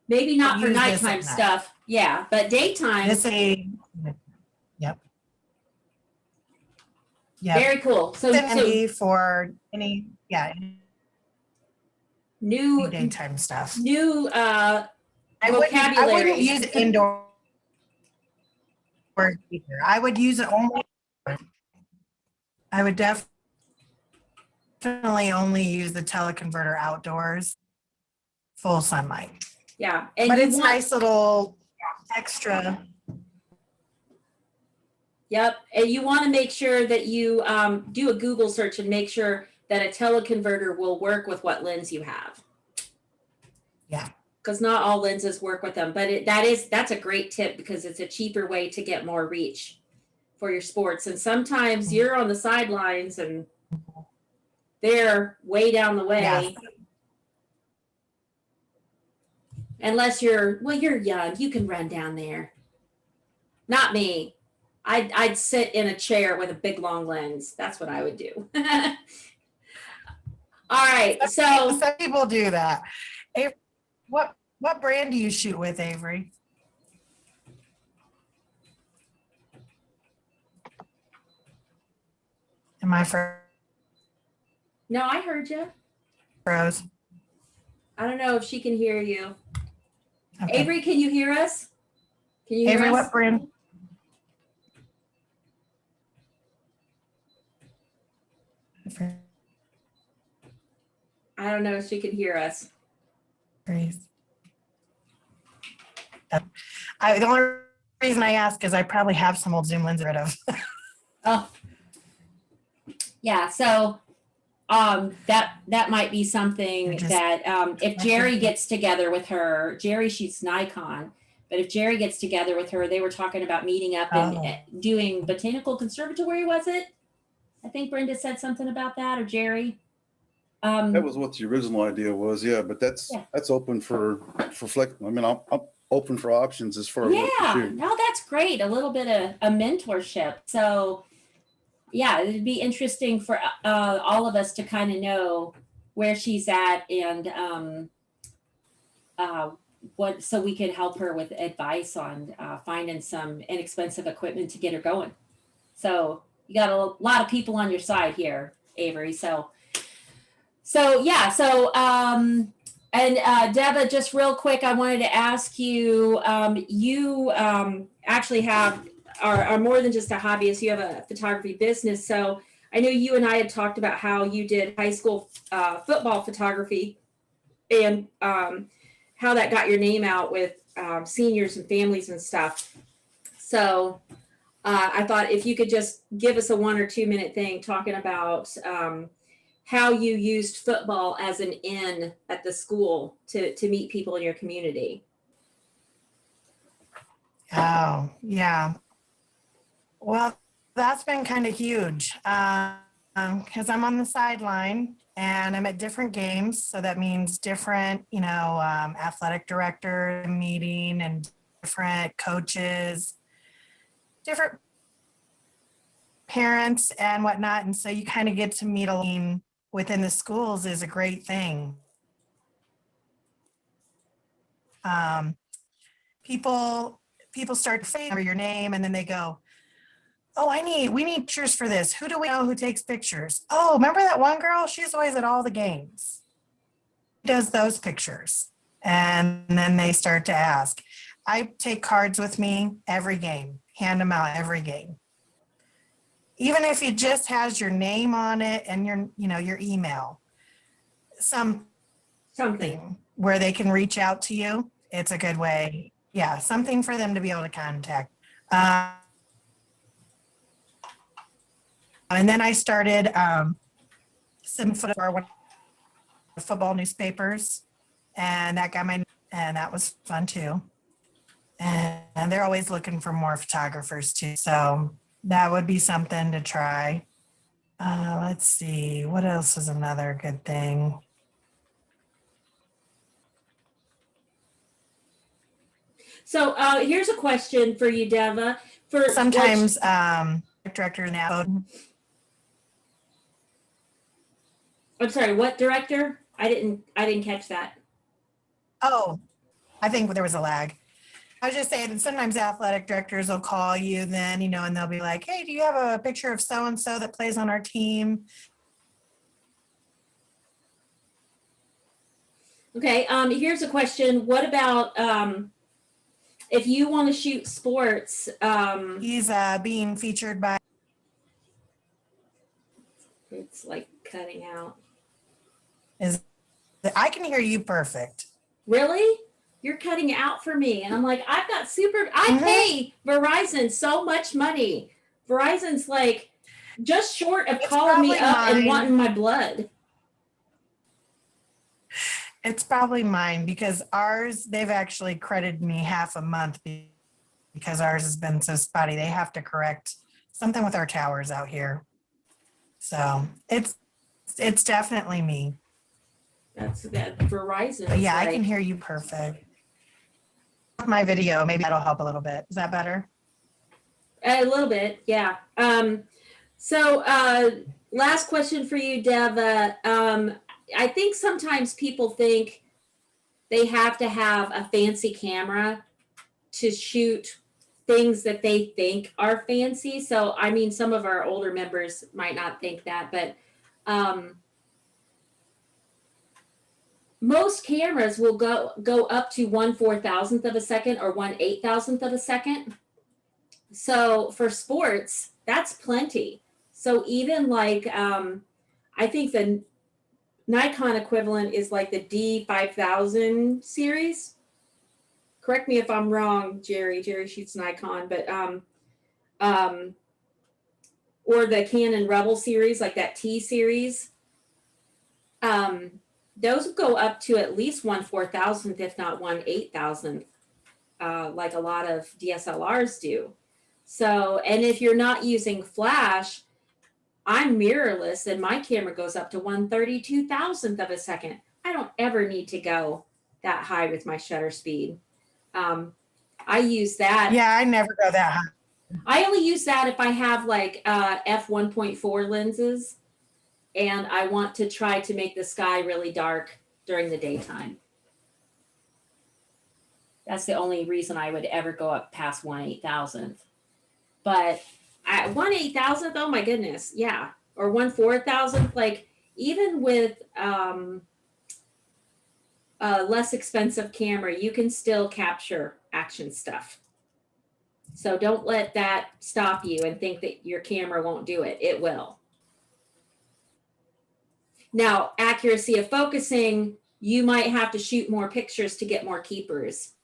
S1: Maybe not for
S5: use this at
S1: nighttime
S5: night.
S1: stuff. Yeah, but daytime,
S5: This yep. Yep.
S1: very cool. So
S5: Handy for any
S1: new
S5: daytime stuff.
S1: new
S5: I
S1: vocabulary.
S5: wouldn't use it indoor either. I would use it only. I would definitely only use the teleconverter outdoors, full sunlight.
S1: Yeah, and
S5: But
S1: you
S5: it's
S1: want,
S5: nice little extra.
S1: Yep, and you want to make sure that you do a Google search and make sure that a teleconverter will work with what lens you have.
S5: Yeah.
S1: Because not all lenses work with them, but that's a great tip because it's a cheaper way to get more reach for your sports. And sometimes you're on the sidelines and they're way down the way.
S5: Yeah.
S1: Unless you're young, you can run down there. Not me. I'd sit in a chair with a big long lens. That's what I would do. All right, so
S5: Some people do that. What brand do you shoot with, Avery? Am I
S1: no, I heard you.
S5: froze?
S1: I don't know if she can hear you.
S5: Okay.
S1: Avery, can you hear us? Can you hear
S5: Avery,
S1: us?
S5: what brand?
S1: I don't know if she can hear us.
S5: The only reason I ask is I probably have some old zoom lenses rid of.
S1: Oh, yeah. So that might be something
S5: Just-
S1: that, if Jerry gets together with her, Jerry shoots Nikon, but if Jerry gets together with her, they were talking about meeting up and doing botanical conservatory, was it? I think Brenda said something about that, or Jerry.
S2: That was what the original idea was, yeah, but that's open for flex. I mean, I'm open for options as far as what to
S1: Yeah,
S2: shoot.
S1: no, that's great. A little bit of a mentorship. So yeah, it'd be interesting for all of us to kind of know where she's at and what, so we could help her with advice on finding some inexpensive equipment to get her going. So you got a lot of people on your side here, Avery. So yeah, so and Deba, just real quick, I wanted to ask you, you actually are more than just a hobbyist, you have a photography business. So I know you and I had talked about how you did high school football photography and how that got your name out with seniors and families and stuff. So I thought if you could just give us a 1 or 2 minute thing talking about how you used football as an in at the school to meet people in your community.
S5: Oh, yeah. Well, that's been kind of huge because I'm on the sideline and I'm at different games. So that means different, athletic director meeting and different coaches, different parents and whatnot. And so you kind of get to meet a lot within the schools is a great thing. People start to favor your name and then they go, oh, we need pictures for this. Who do we know who takes pictures? Oh, remember that one girl? She's always at all the games. Does those pictures. And then they start to ask. I take cards with me every game, hand them out every game. Even if it just has your name on it and your email, something where they can reach out to you. It's a good way. Yeah, something for them to be able to contact. And then I started some football newspapers, and that was fun too. And they're always looking for more photographers too. So that would be something to try. Let's see, what else is another good thing?
S1: So here's a question for you, Deva.
S5: Sometimes director now.
S1: I'm sorry, what director? I didn't catch that.
S5: Oh, I think there was a lag. I was just saying, sometimes athletic directors will call you then, and they'll be like, hey, do you have a picture of so-and-so that plays on our team?
S1: Okay, here's a question. What about if you want to shoot sports?
S5: He's being featured by.
S1: It's like cutting out.
S5: I can hear you perfect.
S1: Really? You're cutting out for me. And I'm like, I pay Verizon so much money. Verizon's like just short of calling me up and wanting my blood.
S5: It's probably mine because ours, they've actually credited me half a month because ours has been so spotty. They have to correct something with our towers out here. So it's definitely me.
S1: That's that Verizon.
S5: But yeah, I can hear you perfect. My video, maybe that'll help a little bit. Is that better?
S1: A little bit, yeah. So last question for you, Deva. I think sometimes people think they have to have a fancy camera to shoot things that they think are fancy. So, I mean, some of our older members might not think that, but most cameras will go up to 1/4000th of a second or 1/8000th of a second. So for sports, that's plenty. So even like, I think the Nikon equivalent is like the D5000 series. Correct me if I'm wrong, Jerry. Jerry shoots Nikon, but or the Canon Rebel series, like that T series. those go up to at least 1/4000th, if not 1/8000th, like a lot of DSLRs do. So, and if you're not using flash, I'm mirrorless and my camera goes up to 1/32,000th of a second. I don't ever need to go that high with my shutter speed. I use that.
S5: Yeah, I never go that high.
S1: I only use that if I have like f1.4 lenses and I want to try to make the sky really dark during the daytime. That's the only reason I would ever go up past 1/8000th. But at 1/8000th, oh my goodness, yeah. Or 1/4000th, like even with a less expensive camera, you can still capture action stuff. So don't let that stop you and think that your camera won't do it. It will. Now, accuracy of focusing, you might have to shoot more pictures to get more keepers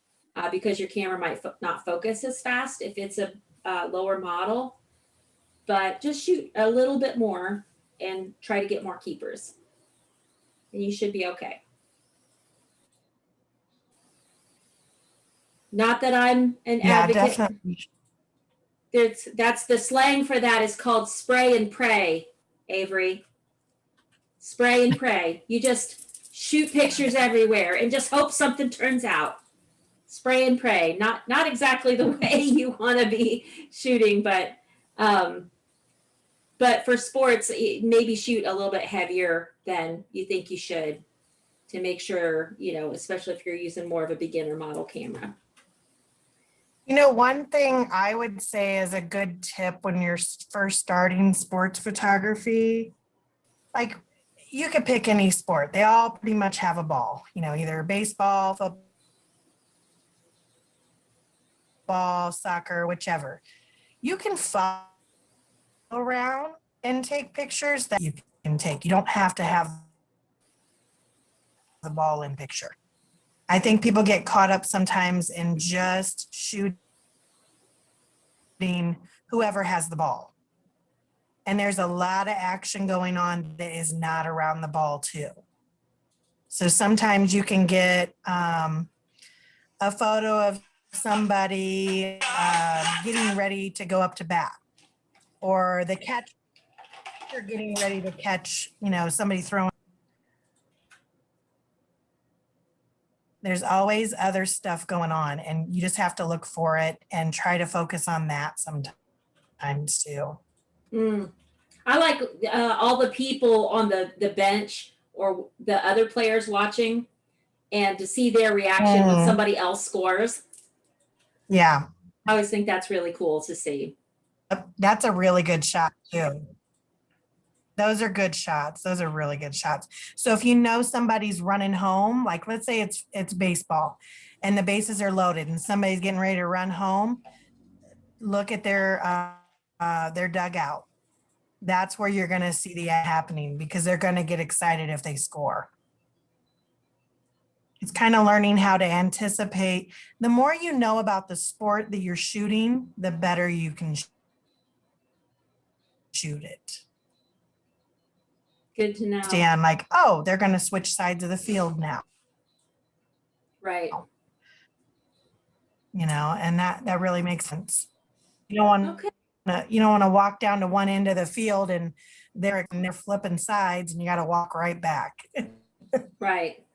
S1: because your camera might not focus as fast if it's a lower model. But just shoot a little bit more and try to get more keepers. And you should be okay. Not that I'm an advocate.
S5: Definitely.
S1: That's the slang for that is called spray and pray, Avery. Spray and pray. You just shoot pictures everywhere and just hope something turns out. Spray and pray. Not exactly the way you want to be shooting, but for sports, maybe shoot a little bit heavier than you think you should to make sure, especially if you're using more of a beginner model camera.
S5: One thing I would say is a good tip when you're first starting sports photography, like you could pick any sport. They all pretty much have a ball, either baseball, football, soccer, whichever. You can follow around and take pictures that you can take. You don't have to have the ball in picture. I think people get caught up sometimes in just shooting whoever has the ball. And there's a lot of action going on that is not around the ball too. So sometimes you can get a photo of somebody getting ready to go up to bat, or the catcher getting ready to catch, somebody throwing. There's always other stuff going on, and you just have to look for it and try to focus on that sometimes too.
S1: I like all the people on the bench or the other players watching and to see their reaction when somebody else scores.
S5: Yeah.
S1: I always think that's really cool to see.
S5: That's a really good shot too. Those are good shots. Those are really good shots. So if somebody's running home, like let's say it's baseball and the bases are loaded and somebody's getting ready to run home, look at their dugout. That's where you're going to see the happening because they're going to get excited if they score. It's kind of learning how to anticipate. The more you know about the sport that you're shooting, the better you can shoot it.
S1: Good to know.
S5: Stand like, oh, they're going to switch sides of the field now.
S1: Right.
S5: And that really makes sense. You don't want to walk down to one end of the field and they're flipping sides and you got to walk right back.
S1: Right.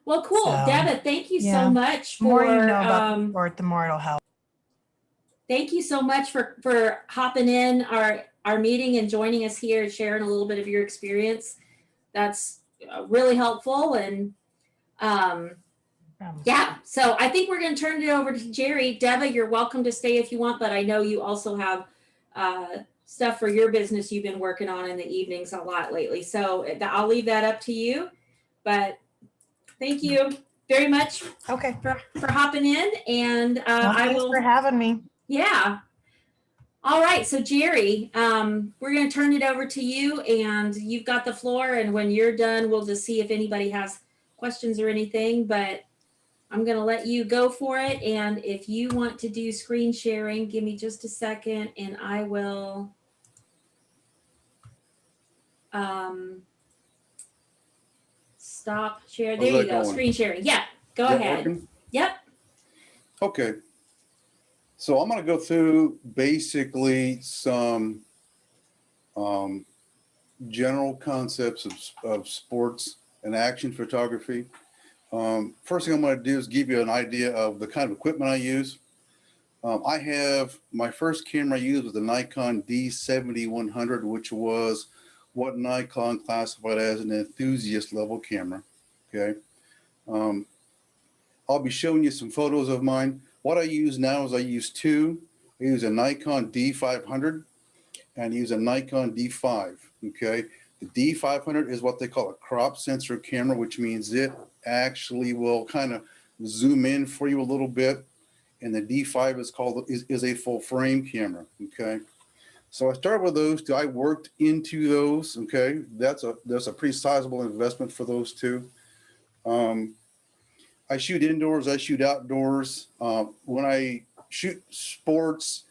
S1: Well, cool.
S5: So,
S1: Debra, thank you so much
S5: the more
S1: for
S5: you know about the sport, the more it'll help.
S1: Thank you so much for hopping in our meeting and joining us here and sharing a little bit of your experience. That's really helpful. And yeah, so I think we're going to turn it over to Jerry. Debra, you're welcome to stay if you want, but I know you also have stuff for your business you've been working on in the evenings a lot lately. So I'll leave that up to you. But thank you very much for hopping in. And
S5: thanks for having me.
S1: Yeah. All right. So Jerry, we're going to turn it over to you and you've got the floor. And when you're done, we'll just see if anybody has questions or anything, but I'm going to let you go for it. And if you want to do screen sharing, give me just a second and I will stop share.
S2: How's
S1: There you
S2: that
S1: go.
S2: going?
S1: Screen sharing. Yeah, go
S2: Is that
S1: ahead.
S2: working?
S1: Yep.
S2: Okay. So I'm going to go through basically some general concepts of sports and action photography. First thing I'm going to do is give you an idea of the kind of equipment I use. I have my first camera I used was the Nikon D7100, which was what Nikon classified as an enthusiast level camera. Okay. I'll be showing you some photos of mine. What I use now is I use two. I use a Nikon D500 and I use a Nikon D5. Okay. The D500 is what they call a crop sensor camera, which means it actually will kind of zoom in for you a little bit. And the D5 is a full frame camera. Okay. So I started with those two. I worked into those. Okay. That's a pretty sizable investment for those two. I shoot indoors, I shoot outdoors. When I shoot sports,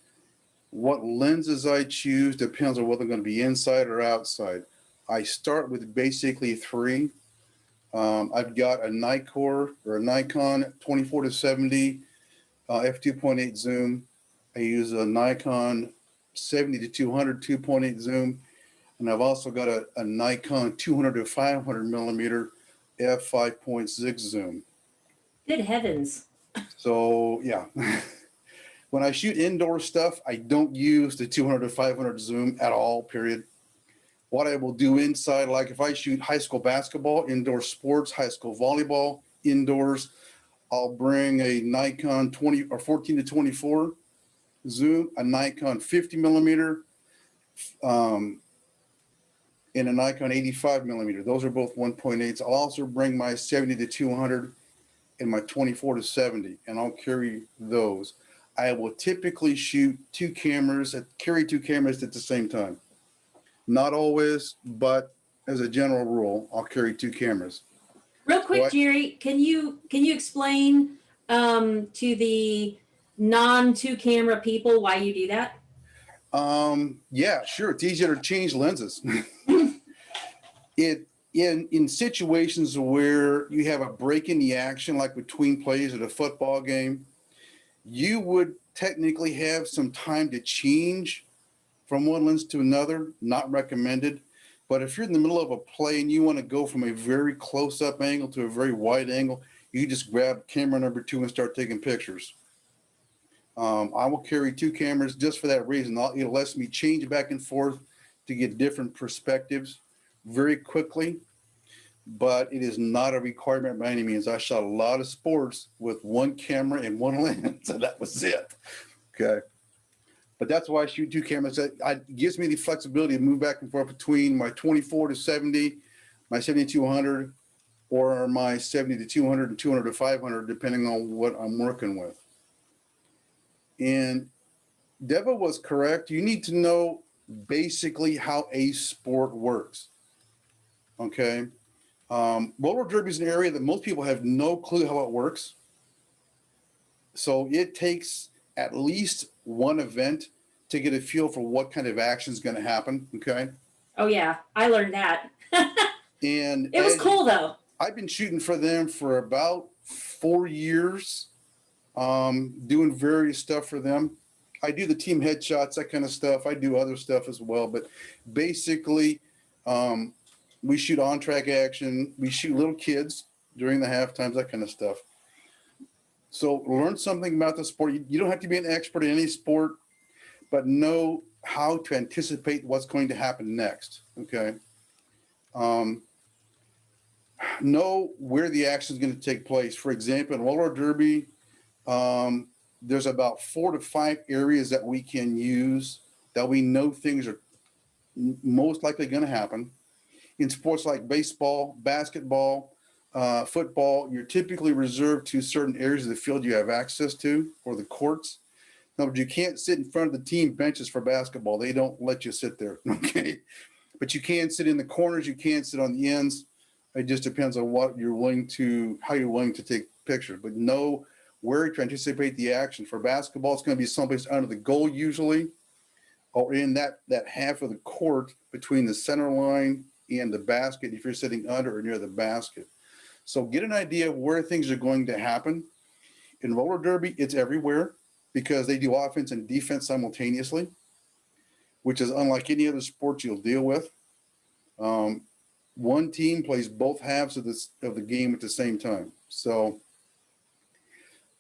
S2: what lenses I choose depends on whether I'm going to be inside or outside. I start with basically three. I've got a Nikon 24 to 70 f2.8 zoom. I use a Nikon 70 to 200 2.8 zoom. And I've also got a Nikon 200 to 500 millimeter f5.6 zoom.
S1: Good heavens.
S2: So yeah, when I shoot indoor stuff, I don't use the 200 to 500 zoom at all, period. What I will do inside, like if I shoot high school basketball, indoor sports, high school volleyball, indoors, I'll bring a Nikon 20 or 14 to 24 zoom, a Nikon 50 millimeter, and a Nikon 85 millimeter. Those are both 1.8s. I'll also bring my 70 to 200 and my 24 to 70, and I'll carry those. I will typically shoot carry two cameras at the same time. Not always, but as a general rule, I'll carry two cameras.
S1: Real quick, Jerry, can you explain to the non-two camera people why you do that?
S2: Yeah, sure. It's easier to change lenses. In situations where you have a break in the action, like between plays at a football game, you would technically have some time to change from one lens to another. Not recommended. But if you're in the middle of a play and you want to go from a very close-up angle to a very wide angle, you just grab camera number 2 and start taking pictures. I will carry two cameras just for that reason. It lets me change back and forth to get different perspectives very quickly, but it is not a requirement by any means. I shot a lot of sports with one camera and one lens, and that was it. Okay. But that's why I shoot two cameras. It gives me the flexibility to move back and forth between my 24 to 70, my 70 to 200, or my 70 to 200 and 200 to 500, depending on what I'm working with. And Deva was correct. You need to know basically how a sport works. Okay. Roller derby is an area that most people have no clue how it works. So it takes at least one event to get a feel for what kind of action is going to happen. Okay.
S1: Oh yeah, I learned that.
S2: And
S1: it was cool though.
S2: I've been shooting for them for about 4 years, doing various stuff for them. I do the team headshots, that kind of stuff. I do other stuff as well, but basically, we shoot on-track action. We shoot little kids during the half times, that kind of stuff. So learn something about the sport. You don't have to be an expert in any sport, but know how to anticipate what's going to happen next, okay? Know where the action is going to take place. For example, in roller derby, there's about 4 to 5 areas that we can use that we know things are most likely going to happen. In sports like baseball, basketball, football, you're typically reserved to certain areas of the field you have access to, or the courts. In other words, you can't sit in front of the team benches for basketball. They don't let you sit there, okay? But you can sit in the corners. You can sit on the ends. It just depends on how you're willing to take pictures. But know where to anticipate the action. For basketball, it's going to be someplace under the goal usually, or in that half of the court between the center line and the basket if you're sitting under or near the basket. So get an idea of where things are going to happen. In roller derby, it's everywhere because they do offense and defense simultaneously, which is unlike any other sport you'll deal with. One team plays both halves of the game at the same time. So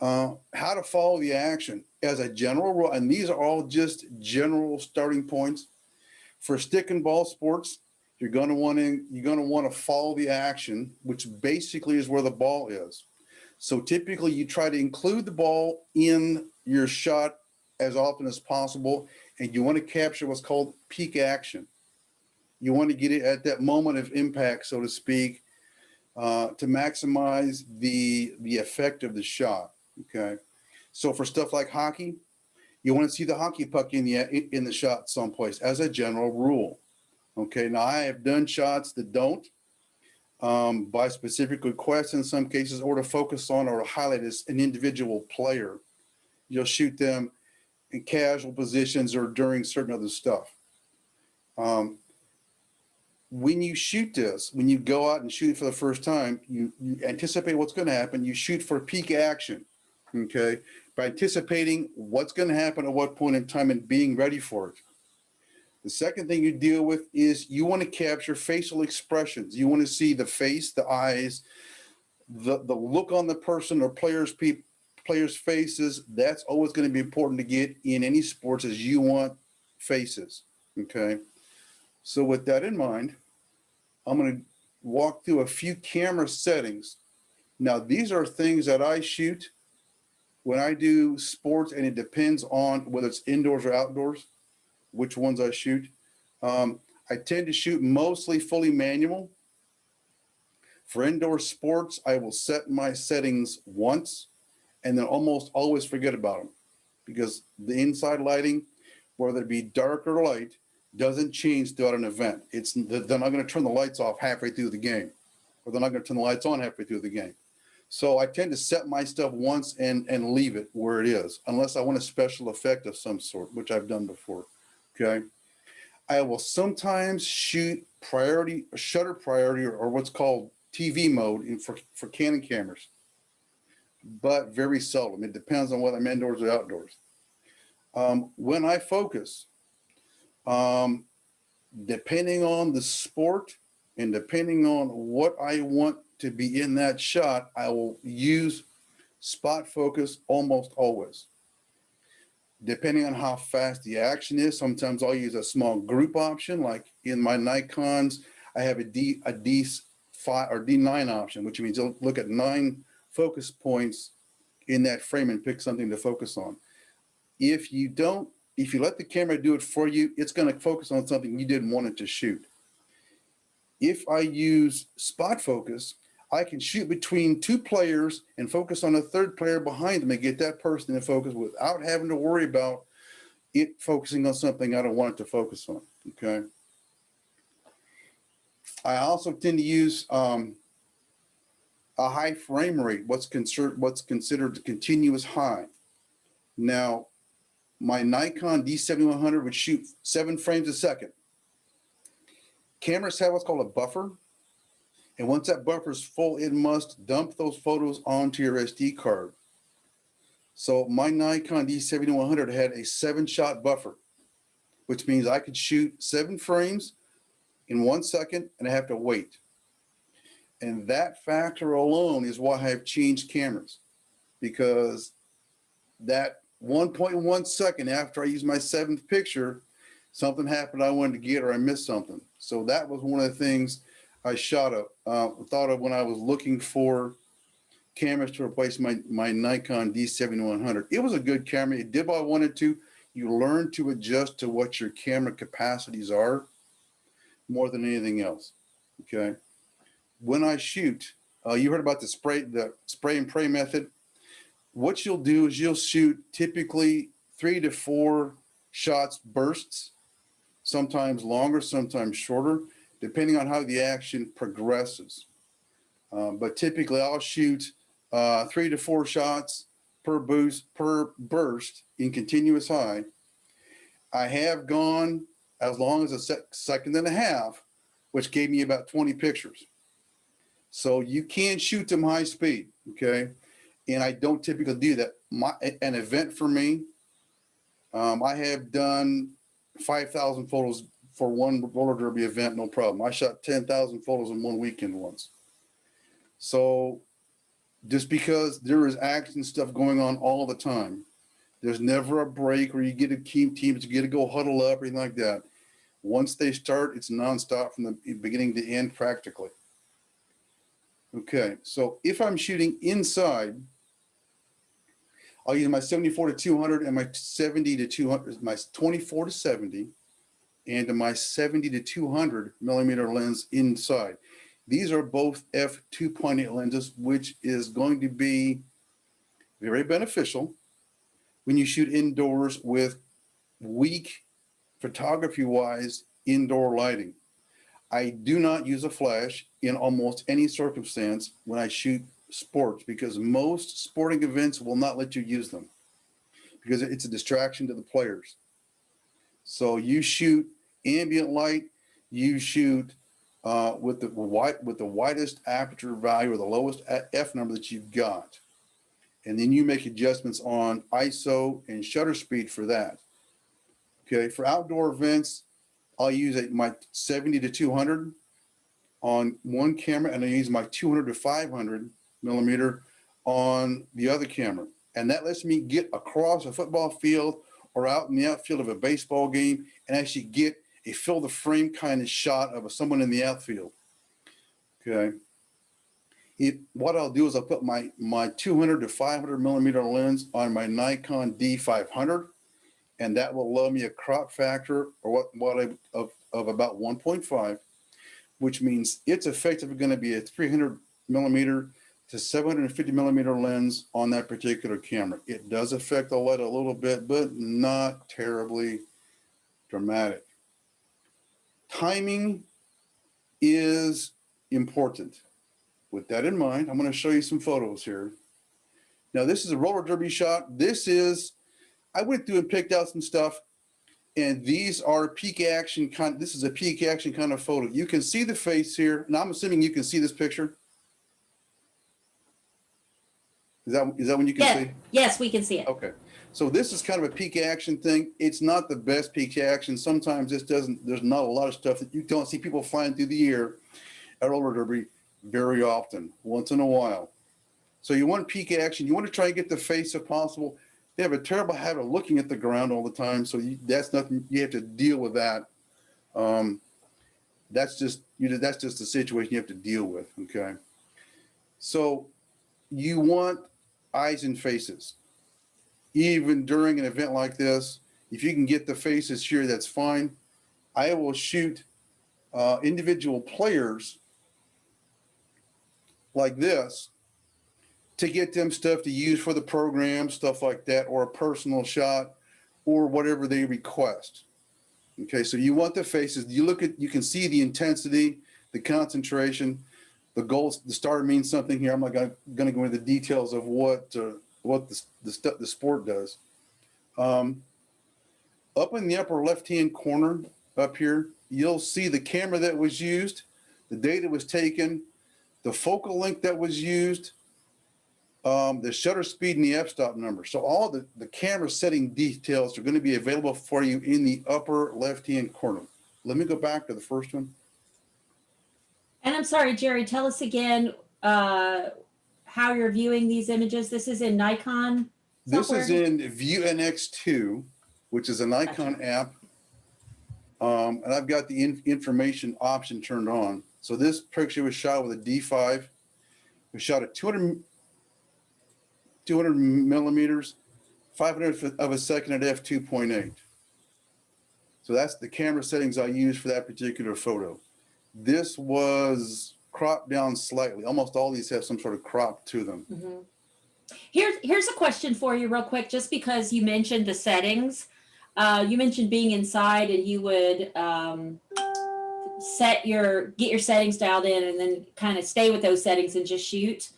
S2: how to follow the action as a general rule, and these are all just general starting points. For stick and ball sports, you're going to want to follow the action, which basically is where the ball is. So typically you try to include the ball in your shot as often as possible, and you want to capture what's called peak action. You want to get it at that moment of impact, so to speak, to maximize the effect of the shot. Okay. So for stuff like hockey, you want to see the hockey puck in the shot someplace as a general rule. Okay. Now I have done shots that don't, by specific request in some cases, or to focus on or highlight as an individual player. You'll shoot them in casual positions or during certain other stuff. When you shoot this, when you go out and shoot it for the first time, you anticipate what's going to happen. You shoot for peak action, okay, by anticipating what's going to happen at what point in time and being ready for it. The second thing you deal with is you want to capture facial expressions. You want to see the face, the eyes, the look on the person or players' faces. That's always going to be important to get in any sports, as you want faces, okay? So with that in mind, I'm going to walk through a few camera settings. Now, these are things that I shoot when I do sports, and it depends on whether it's indoors or outdoors, which ones I shoot. I tend to shoot mostly fully manual. For indoor sports, I will set my settings once and then almost always forget about them, because the inside lighting, whether it be dark or light, doesn't change throughout an event. They're not going to turn the lights off halfway through the game, or they're not going to turn the lights on halfway through the game. So I tend to set my stuff once and leave it where it is, unless I want a special effect of some sort, which I've done before. Okay. I will sometimes shoot shutter priority, or what's called TV mode for Canon cameras, but very seldom. It depends on whether I'm indoors or outdoors. When I focus, depending on the sport and depending on what I want to be in that shot, I will use spot focus almost always. Depending on how fast the action is, sometimes I'll use a small group option. Like in my Nikons, I have a D5 or D9 option, which means you'll look at 9 focus points in that frame and pick something to focus on. If you let the camera do it for you, it's going to focus on something you didn't want it to shoot. If I use spot focus, I can shoot between 2 players and focus on a third player behind them and get that person in focus without having to worry about it focusing on something I don't want it to focus on. Okay. I also tend to use a high frame rate, what's considered a continuous high. Now, my Nikon D7100 would shoot 7 frames a second. Cameras have what's called a buffer. And once that buffer is full, it must dump those photos onto your SD card. So my Nikon D7100 had a 7-shot buffer, which means I could shoot 7 frames in 1 second and I have to wait. And that factor alone is why I've changed cameras, because that 1.1 second after I used my 7th picture, something happened I wanted to get, or I missed something. So that was one of the things I thought of when I was looking for cameras to replace my Nikon D7100. It was a good camera. It did what I wanted to. You learn to adjust to what your camera capacities are more than anything else. Okay. When I shoot, you heard about the spray and pray method. What you'll do is you'll shoot typically 3 to 4 shots bursts, sometimes longer, sometimes shorter, depending on how the action progresses. But typically I'll shoot 3 to 4 shots per burst in continuous high. I have gone as long as a second and a half, which gave me about 20 pictures. So you can't shoot them high speed, okay? And I don't typically do that. An event for me, I have done 5,000 photos for one roller derby event, no problem. I shot 10,000 photos in one weekend once. So just because there is action stuff going on all the time, there's never a break where you get a team to get to go huddle up or anything like that. Once they start, it's nonstop from the beginning to end practically. Okay, so if I'm shooting inside, I'll use my 74 to 200 and my 70 to 200, my 24 to 70 and my 70 to 200 millimeter lens inside. These are both f2.8 lenses, which is going to be very beneficial when you shoot indoors with weak photography-wise indoor lighting. I do not use a flash in almost any circumstance when I shoot sports because most sporting events will not let you use them because it's a distraction to the players. So you shoot ambient light, you shoot with the widest aperture value or the lowest f number that you've got. And then you make adjustments on ISO and shutter speed for that. Okay, for outdoor events, I'll use my 70 to 200 on one camera, and I use my 200 to 500 millimeter on the other camera. And that lets me get across a football field or out in the outfield of a baseball game and actually get a fill the frame kind of shot of someone in the outfield. Okay. What I'll do is I'll put my 200 to 500 millimeter lens on my Nikon D500, and that will allow me a crop factor or of about 1.5, which means it's effectively going to be a 300 millimeter to 750 millimeter lens on that particular camera. It does affect the light a little bit, but not terribly dramatic. Timing is important. With that in mind, I'm going to show you some photos here. Now, this is a roller derby shot. I went through and picked out some stuff, and these are peak action this is a peak action kind of photo. You can see the face here, and I'm assuming you can see this picture. Is that one you can see?
S1: Yes, we can see it.
S2: Okay. So this is kind of a peak action thing. It's not the best peak action. Sometimes there's not a lot of stuff that you don't see people flying through the air at roller derby very often, once in a while. So you want peak action. You want to try and get the face if possible. They have a terrible habit of looking at the ground all the time. So that's nothing, you have to deal with that. That's just the situation you have to deal with, okay? So you want eyes and faces. Even during an event like this, if you can get the faces here, that's fine. I will shoot individual players like this to get them stuff to use for the program, stuff like that, or a personal shot, or whatever they request. Okay, so you want the faces. You can see the intensity, the concentration, the goals. The star means something here. I'm not going to go into the details of what the sport does. Up in the upper left-hand corner up here, you'll see the camera that was used, the date that was taken, the focal length that was used, the shutter speed, and the f-stop number. So all the camera setting details are going to be available for you in the upper left-hand corner. Let me go back to the first one.
S1: And I'm sorry, Jerry, tell us again how you're viewing these images. This is in Nikon software?
S2: This is in View NX2, which is a Nikon app. And I've got the information option turned on. So this picture was shot with a D5. We shot at 200 millimeters, 500th of a second at f2.8. So that's the camera settings I used for that particular photo. This was cropped down slightly. Almost all these have some sort of crop to them.
S1: Mm-hmm. Here's a question for you real quick, just because you mentioned the settings. You mentioned being inside and you would get your settings dialed in and then kind of stay with those settings and just shoot.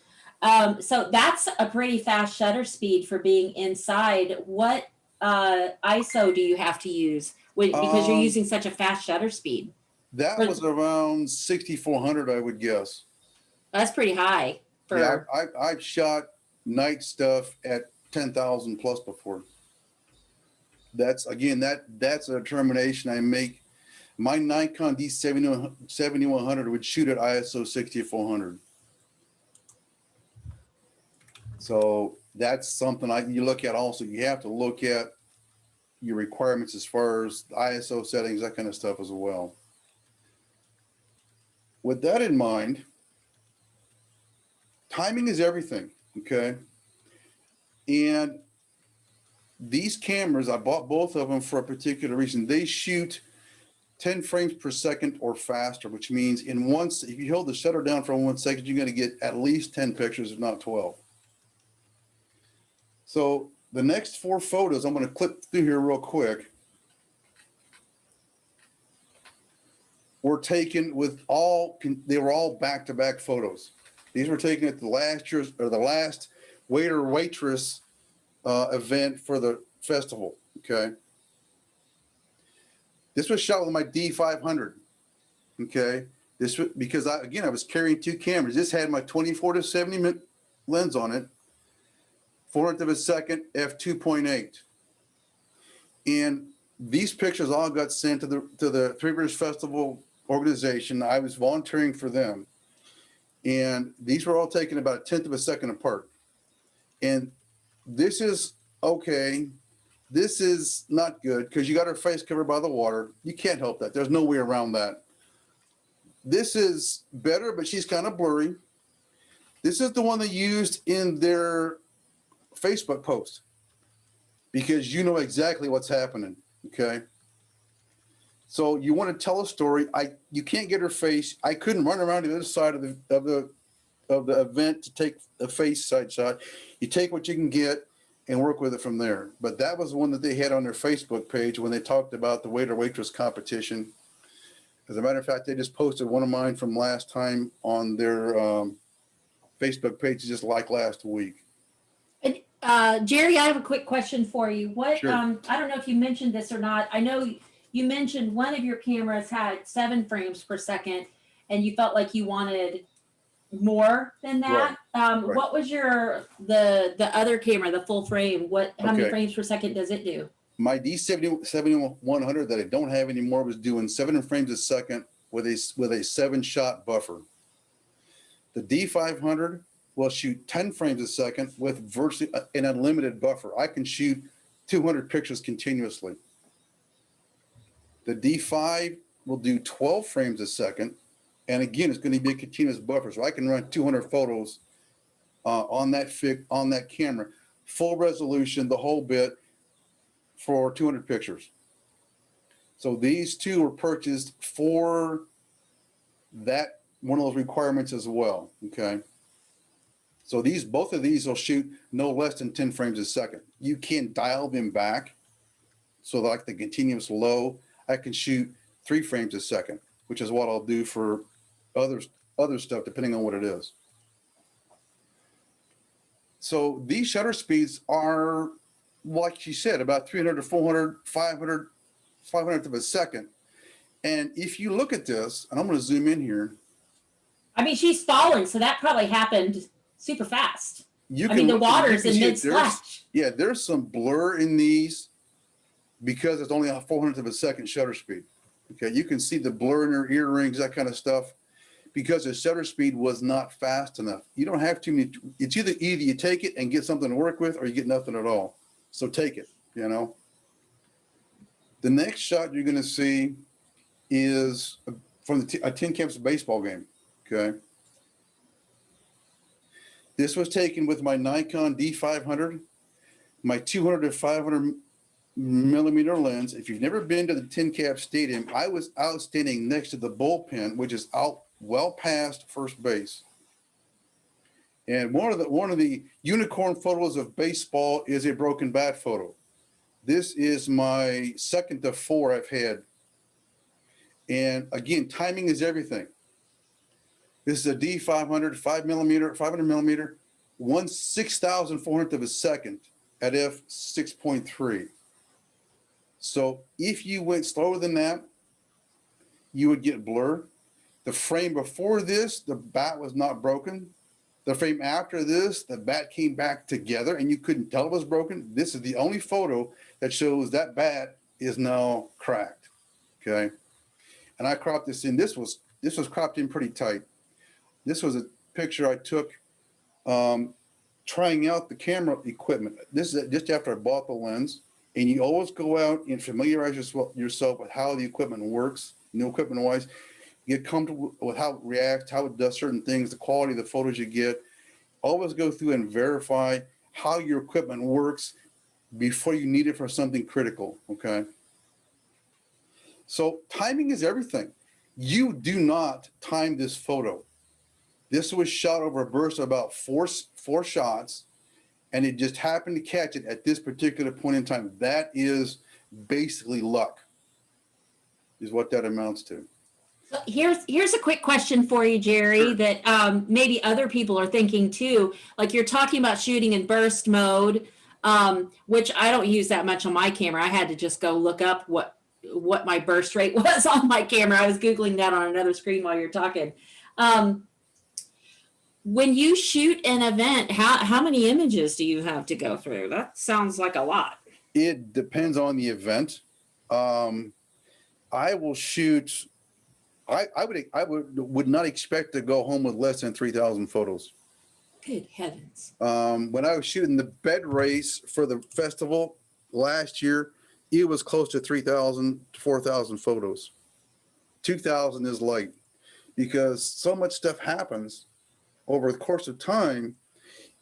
S1: So that's a pretty fast shutter speed for being inside. What ISO do you have to use because you're using such a fast shutter speed?
S2: That was around 6,400, I would guess.
S1: That's pretty high for.
S2: Yeah, I've shot night stuff at 10,000 plus before. That's again, that's a determination I make. My Nikon D7100 would shoot at ISO 6400. So that's something you look at also. You have to look at your requirements as far as the ISO settings, that kind of stuff as well. With that in mind, timing is everything, okay? And these cameras, I bought both of them for a particular reason. They shoot 10 frames per second or faster, which means if you hold the shutter down for 1 second, you're going to get at least 10 pictures, if not 12. So the next 4 photos, I'm going to clip through here real quick, were taken they were all back-to-back photos. These were taken at the last waiter waitress event for the festival, okay? This was shot with my D500, okay? This was because I was carrying 2 cameras. This had my 24 to 70 lens on it, 400th of a second, f2.8. And these pictures all got sent to the Three Rivers Festival organization. I was volunteering for them. And these were all taken about a 10th of a second apart. And this is okay. This is not good because you got her face covered by the water. You can't help that. There's no way around that. This is better, but she's kind of blurry. This is the one they used in their Facebook post because you know exactly what's happening, okay? So you want to tell a story. You can't get her face. I couldn't run around to the other side of the event to take a face side shot. You take what you can get and work with it from there. But that was the one that they had on their Facebook page when they talked about the waiter waitress competition. As a matter of fact, they just posted one of mine from last time on their Facebook page just like last week.
S1: And Jerry, I have a quick question for you.
S2: Sure.
S1: I don't know if you mentioned this or not. I know you mentioned one of your cameras had 7 frames per second and you felt like you wanted more than that.
S2: Right.
S1: What was the other camera, the full frame? How many frames per second does it do?
S2: My D7100 that I don't have anymore was doing 7 frames a second with a 7-shot buffer. The D500 will shoot 10 frames a second with virtually an unlimited buffer. I can shoot 200 pictures continuously. The D5 will do 12 frames a second. And again, it's going to be a continuous buffer. So I can run 200 photos on that camera, full resolution, the whole bit for 200 pictures. So these two were purchased for that one of those requirements as well, okay? So both of these will shoot no less than 10 frames a second. You can dial them back. So like the continuous low, I can shoot 3 frames a second, which is what I'll do for other stuff, depending on what it is. So these shutter speeds are, like she said, about 300 to 400, 500, 500th of a second. And if you look at this, and I'm going to zoom in here.
S1: I mean, she's falling, so that probably happened super fast. The water's in mid-splash.
S2: Yeah, there's some blur in these because it's only a 400th of a second shutter speed. Okay, you can see the blur in her earrings, that kind of stuff, because the shutter speed was not fast enough. You don't have too many. It's either you take it and get something to work with, or you get nothing at all. So take it, you know. The next shot you're going to see is from a 10 campus baseball game, okay? This was taken with my Nikon D500, my 200 to 500 millimeter lens. If you've never been to the 10 cap stadium, I was out standing next to the bullpen, which is out well past first base. And one of the unicorn photos of baseball is a broken bat photo. This is my second to 4 I've had. And again, timing is everything. This is a D500, 500 millimeter, 1/6,400th of a second at f6.3. So if you went slower than that, you would get blur. The frame before this, the bat was not broken. The frame after this, the bat came back together and you couldn't tell it was broken. This is the only photo that shows that bat is now cracked. Okay. And I cropped this in. This was cropped in pretty tight. This was a picture I took trying out the camera equipment. This is just after I bought the lens. And you always go out and familiarize yourself with how the equipment works, new equipment wise. Get comfortable with how it reacts, how it does certain things, the quality of the photos you get. Always go through and verify how your equipment works before you need it for something critical, okay? So timing is everything. You do not time this photo. This was shot over a burst of about four shots, and it just happened to catch it at this particular point in time. That is basically luck, is what that amounts to.
S1: Here's a quick question for you, Jerry, that maybe other people are thinking too. Like you're talking about shooting in burst mode, which I don't use that much on my camera. I had to just go look up what my burst rate was on my camera. I was Googling that on another screen while you're talking. When you shoot an event, how many images do you have to go through? That sounds like a lot.
S2: It depends on the event. I will shoot. I would not expect to go home with less than 3,000 photos.
S1: Good heavens.
S2: When I was shooting the bed race for the festival last year, it was close to 3,000 to 4,000 photos. 2,000 is light because so much stuff happens over the course of time.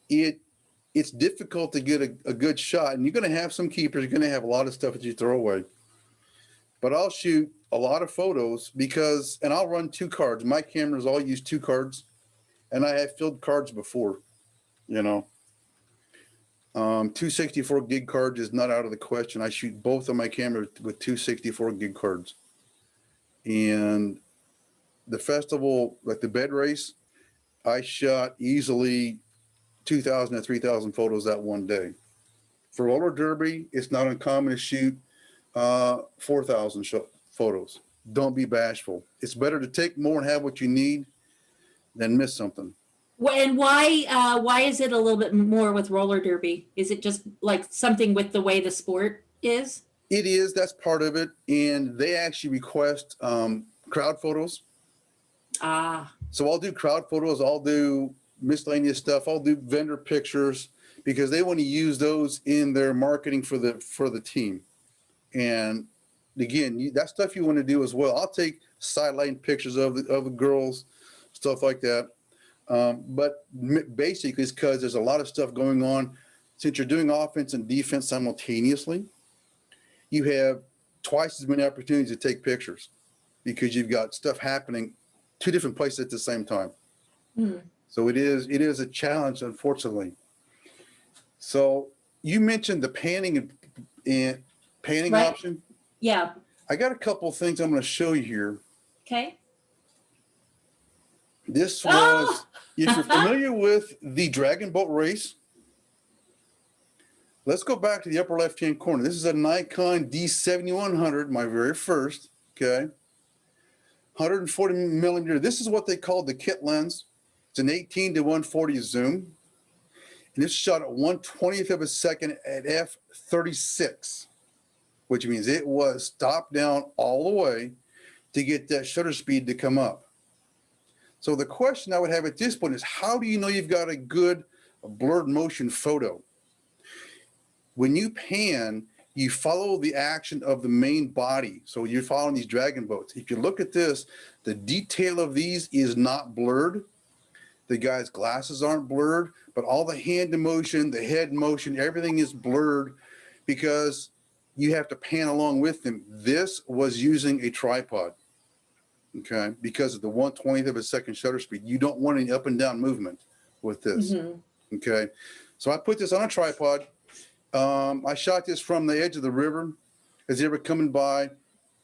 S2: It's difficult to get a good shot, and you're going to have some keepers. You're going to have a lot of stuff that you throw away. But I'll shoot a lot of photos because, and I'll run 2 cards. My cameras all use 2 cards, and I have filled cards before, you know. 264 gig cards is not out of the question. I shoot both of my cameras with 264 gig cards. And the festival, like the bed race, I shot easily 2,000 to 3,000 photos that one day. For roller derby, it's not uncommon to shoot 4,000 photos. Don't be bashful. It's better to take more and have what you need than miss something.
S1: And why is it a little bit more with roller derby? Is it just like something with the way the sport is?
S2: It is. That's part of it. And they actually request crowd photos. So I'll do crowd photos. I'll do miscellaneous stuff. I'll do vendor pictures because they want to use those in their marketing for the team. And again, that stuff you want to do as well. I'll take sideline pictures of the girls, stuff like that. But basically it's because there's a lot of stuff going on. Since you're doing offense and defense simultaneously, you have twice as many opportunities to take pictures because you've got stuff happening 2 different places at the same time. So it is a challenge, unfortunately. So you mentioned the panning and panning
S1: Right.
S2: option.
S1: Yeah.
S2: I got a couple of things I'm going to show you here.
S1: Okay.
S2: This was, if you're familiar with the Dragon Boat race, let's go back to the upper left-hand corner. This is a Nikon D7100, my very first, okay? 140 millimeter. This is what they call the kit lens. It's an 18 to 140 zoom. And it's shot at 1/20th of a second at f/36, which means it was top down all the way to get that shutter speed to come up. So the question I would have at this point is, how do you know you've got a good blurred motion photo? When you pan, you follow the action of the main body. So you're following these dragon boats. If you look at this, the detail of these is not blurred. The guy's glasses aren't blurred, but all the hand motion, the head motion, everything is blurred because you have to pan along with them. This was using a tripod, okay? Because of the 1/20th of a second shutter speed. You don't want any up and down movement with this, okay? So I put this on a tripod. I shot this from the edge of the river as they were coming by,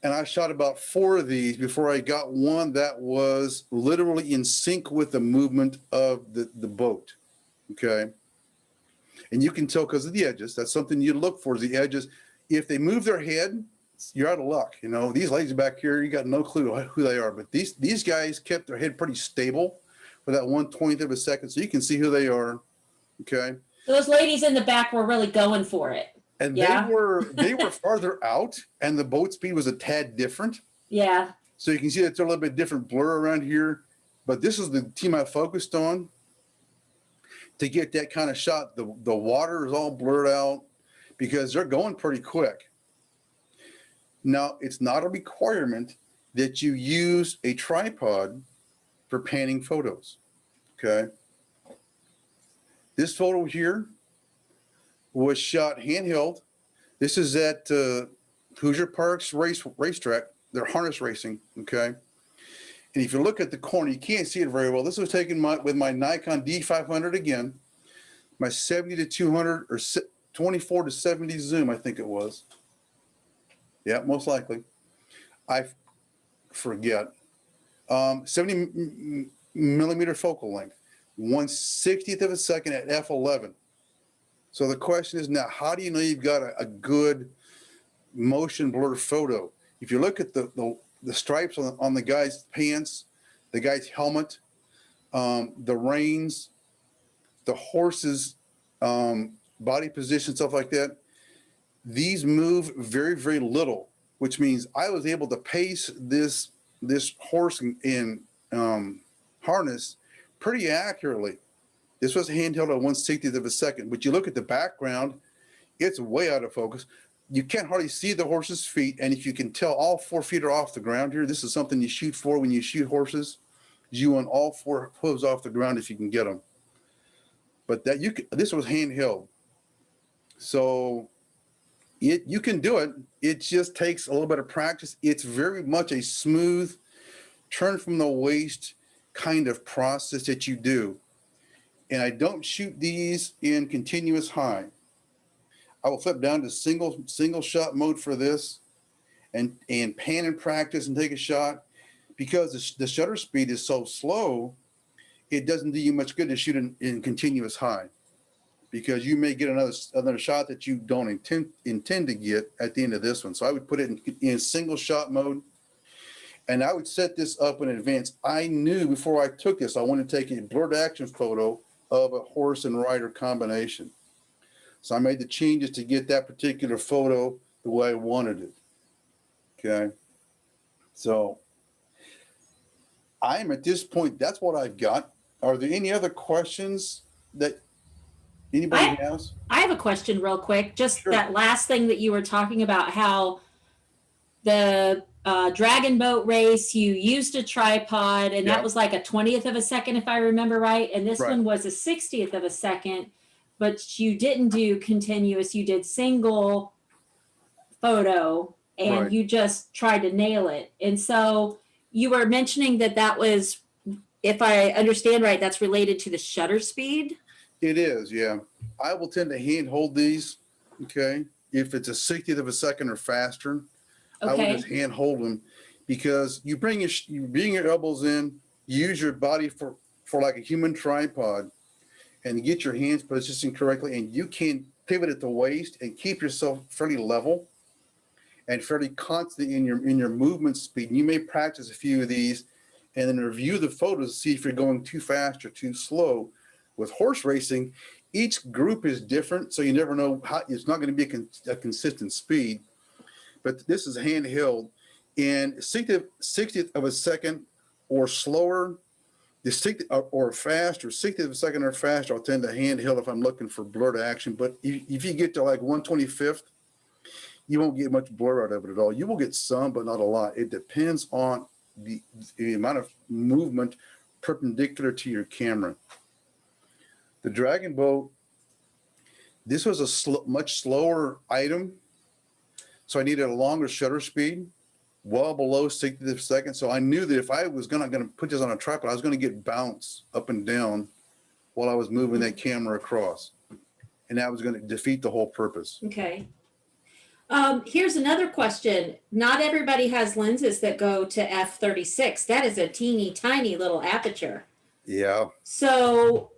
S2: and I shot about 4 of these before I got one that was literally in sync with the movement of the boat, okay? And you can tell because of the edges. That's something you look for, is the edges. If they move their head, you're out of luck. You know, these ladies back here, you got no clue who they are, but these guys kept their head pretty stable for that 1/20th of a second. So you can see who they are. Okay.
S1: Those ladies in the back were really going for it.
S2: And
S1: Yeah.
S2: they were farther out and the boat speed was a tad different.
S1: Yeah.
S2: So you can see that it's a little bit different blur around here, but this is the team I focused on to get that kind of shot. The water is all blurred out because they're going pretty quick. Now, it's not a requirement that you use a tripod for panning photos, okay? This photo here was shot handheld. This is at Hoosier Park's racetrack. They're harness racing, okay? And if you look at the corner, you can't see it very well. This was taken with my Nikon D500 again, my 70-200 or 24-70 zoom, I think it was. Yeah, most likely. I forget. 70 millimeter focal length, 1/60th of a second at f11. So the question is now, how do you know you've got a good motion blur photo? If you look at the stripes on the guy's pants, the guy's helmet, the reins, the horse's body position, stuff like that, these move very, very little, which means I was able to pace this horse in harness pretty accurately. This was handheld at 1/60th of a second, but you look at the background, it's way out of focus. You can't hardly see the horse's feet, and if you can tell, all 4 feet are off the ground here. This is something you shoot for when you shoot horses. You want all 4 hooves off the ground if you can get them. But this was handheld, so you can do it. It just takes a little bit of practice. It's very much a smooth turn from the waist kind of process that you do. And I don't shoot these in continuous high. I will flip down to single shot mode for this and pan and practice and take a shot, because the shutter speed is so slow, it doesn't do you much good to shoot in continuous high, because you may get another shot that you don't intend to get at the end of this one. So I would put it in single shot mode, and I would set this up in advance. I knew before I took this, I wanted to take a blurred action photo of a horse and rider combination. So I made the changes to get that particular photo the way I wanted it. Okay. So I'm at this point, that's what I've got. Are there any other questions that anybody has?
S1: I have a question real quick. Just
S2: Sure.
S1: that last thing that you were talking about, how the dragon boat race, you used a tripod, and
S2: Yeah.
S1: that was like a 20th of a second, if I remember right. And this
S2: Right.
S1: one was a 60th of a second, but you didn't do continuous. You did single photo, and
S2: Right.
S1: you just tried to nail it. And so you were mentioning that was, if I understand right, that's related to the shutter speed.
S2: It is, yeah. I will tend to hand hold these, okay? If it's a 60th of a second or faster, I will
S1: Okay.
S2: just hand hold them, because you bring your elbows in, use your body for like a human tripod, and get your hands positioned correctly, and you can pivot at the waist and keep yourself fairly level and fairly constant in your movement speed. And you may practice a few of these and then review the photos to see if you're going too fast or too slow. With horse racing, each group is different, so you never know how. It's not going to be a consistent speed. But this is handheld, and 60th of a second or slower, the 60th or faster, 60th of a second or faster, I'll tend to handheld if I'm looking for blurred action. But if you get to like 1/25th, you won't get much blur out of it at all. You will get some, but not a lot. It depends on the amount of movement perpendicular to your camera. The Dragon boat, this was a much slower item, so I needed a longer shutter speed, well below 60th of a second. So I knew that if I was going to put this on a tripod, I was going to get bounce up and down while I was moving that camera across, and that was going to defeat the whole purpose.
S1: Okay. Here's another question. Not everybody has lenses that go to f/36. That is a teeny tiny little aperture.
S2: Yeah.
S1: So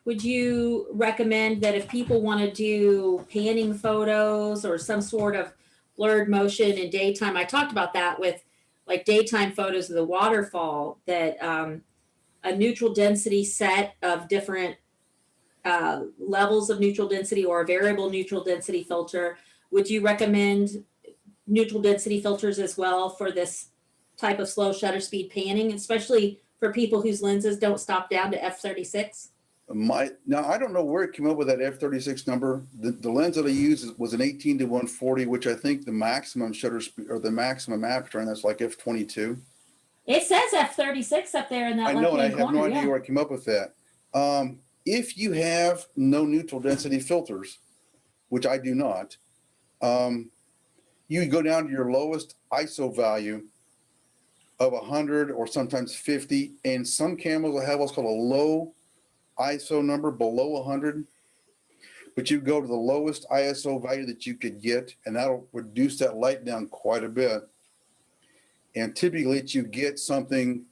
S1: would you recommend that if people want to do panning photos or some sort of blurred motion in daytime. I talked about that with like daytime photos of the waterfall, that a neutral density set of different levels of neutral density or a variable neutral density filter. Would you recommend neutral density filters as well for this type of slow shutter speed panning, especially for people whose lenses don't stop down to f/36?
S2: Now I don't know where it came up with that f/36 number. The lens that I used was an 18-140, which I think the maximum shutter speed or the maximum aperture, and that's like f/22.
S1: It says f/36 up there in that
S2: I know, and I
S1: left-hand
S2: have no
S1: corner.
S2: idea where I came up with that. If you have no neutral density filters, which I do not, you go down to your lowest ISO value of 100 or sometimes 50, and some cameras will have what's called a low ISO number below 100, but you go to the lowest ISO value that you could get, and that'll reduce that light down quite a bit. And typically you get something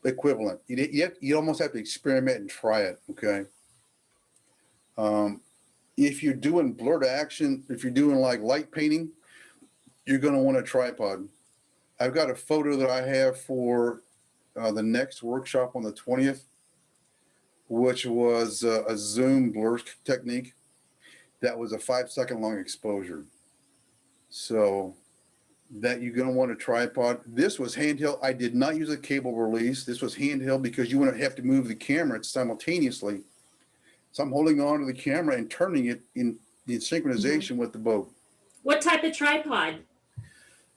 S2: equivalent. You almost have to experiment and try it, okay? If you're doing blurred action, if you're doing like light painting, you're going to want a tripod. I've got a photo that I have for the next workshop on the 20th, which was a zoom blur technique. That was a 5-second long exposure. So that you're going to want a tripod. This was handheld. I did not use a cable release. This was handheld because you want to have to move the camera simultaneously. So I'm holding on to the camera and turning it in synchronization with the boat.
S1: What type of tripod?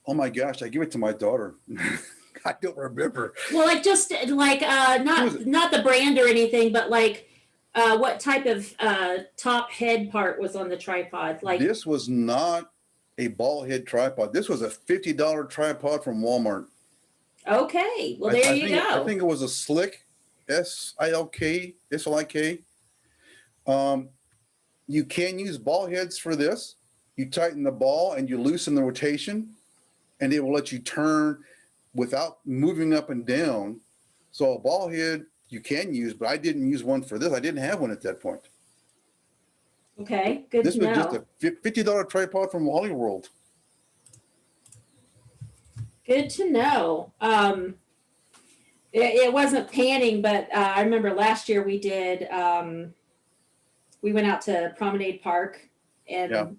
S2: Oh my gosh, I give it to my daughter. I don't remember.
S1: Well, like just like not the brand or anything, but like what type of top head part was on the tripod? Like
S2: this was not a ball head tripod. This was a $50 tripod from Walmart.
S1: Okay, well there you go.
S2: I think it was a Slik, S-I-L-K, S-L-I-K. You can use ball heads for this. You tighten the ball and you loosen the rotation, and it will let you turn without moving up and down. So a ball head you can use, but I didn't use one for this. I didn't have one at that point.
S1: Okay, good
S2: This
S1: to
S2: was
S1: know.
S2: just a $50 tripod from Wally World.
S1: Good to know. It wasn't panning, but I remember last year we did, we went out to Promenade Park and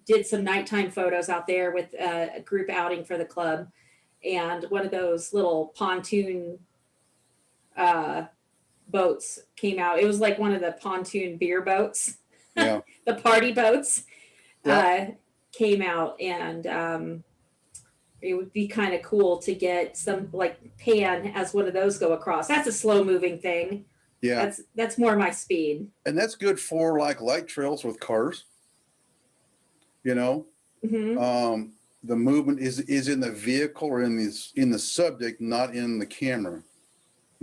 S1: did some nighttime photos out there with a group outing for the club. And one of those little pontoon boats came out. It was like one of the pontoon beer boats.
S2: Yeah.
S1: The party boats
S2: Yeah.
S1: came out, and it would be kind of cool to get some like pan as one of those go across. That's a slow moving thing.
S2: Yeah.
S1: That's more my speed.
S2: And that's good for like light trails with cars. You know,
S1: Mm-hmm.
S2: the movement is in the vehicle or in the subject, not in the camera.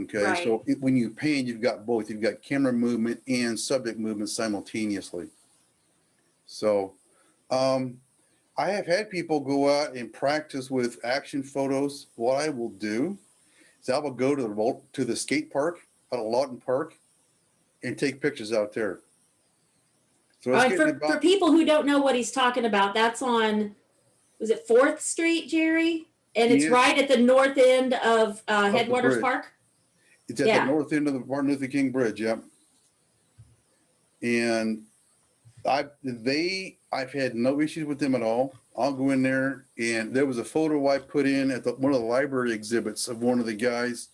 S2: Okay,
S1: Right.
S2: so when you pan, you've got both. You've got camera movement and subject movement simultaneously. So I have had people go out and practice with action photos. What I will do is I will go to the skate park out of Lawton Park and take pictures out there. So it's getting
S1: For people who don't know what he's talking about, that's on, was it 4th Street, Jerry? And it's
S2: Yes.
S1: right at the north end of
S2: the
S1: Headwaters
S2: bridge.
S1: Park.
S2: It's at
S1: Yeah.
S2: the north end of the Martin Luther King Bridge, yep. And I've had no issues with them at all. I'll go in there, and there was a photo I put in at one of the library exhibits of one of the guys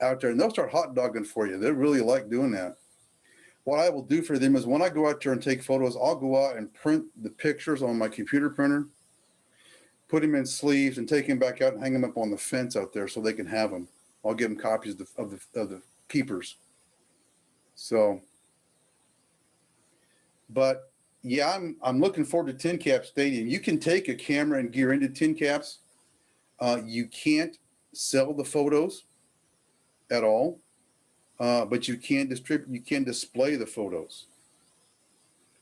S2: out there, and they'll start hot dogging for you. They really like doing that. What I will do for them is when I go out there and take photos, I'll go out and print the pictures on my computer printer, put them in sleeves, and take them back out and hang them up on the fence out there so they can have them. I'll give them copies of the keepers. So, but yeah, I'm looking forward to Tin Cap Stadium. You can take a camera and gear into Tin Caps. You can't sell the photos at all, but you can display the photos.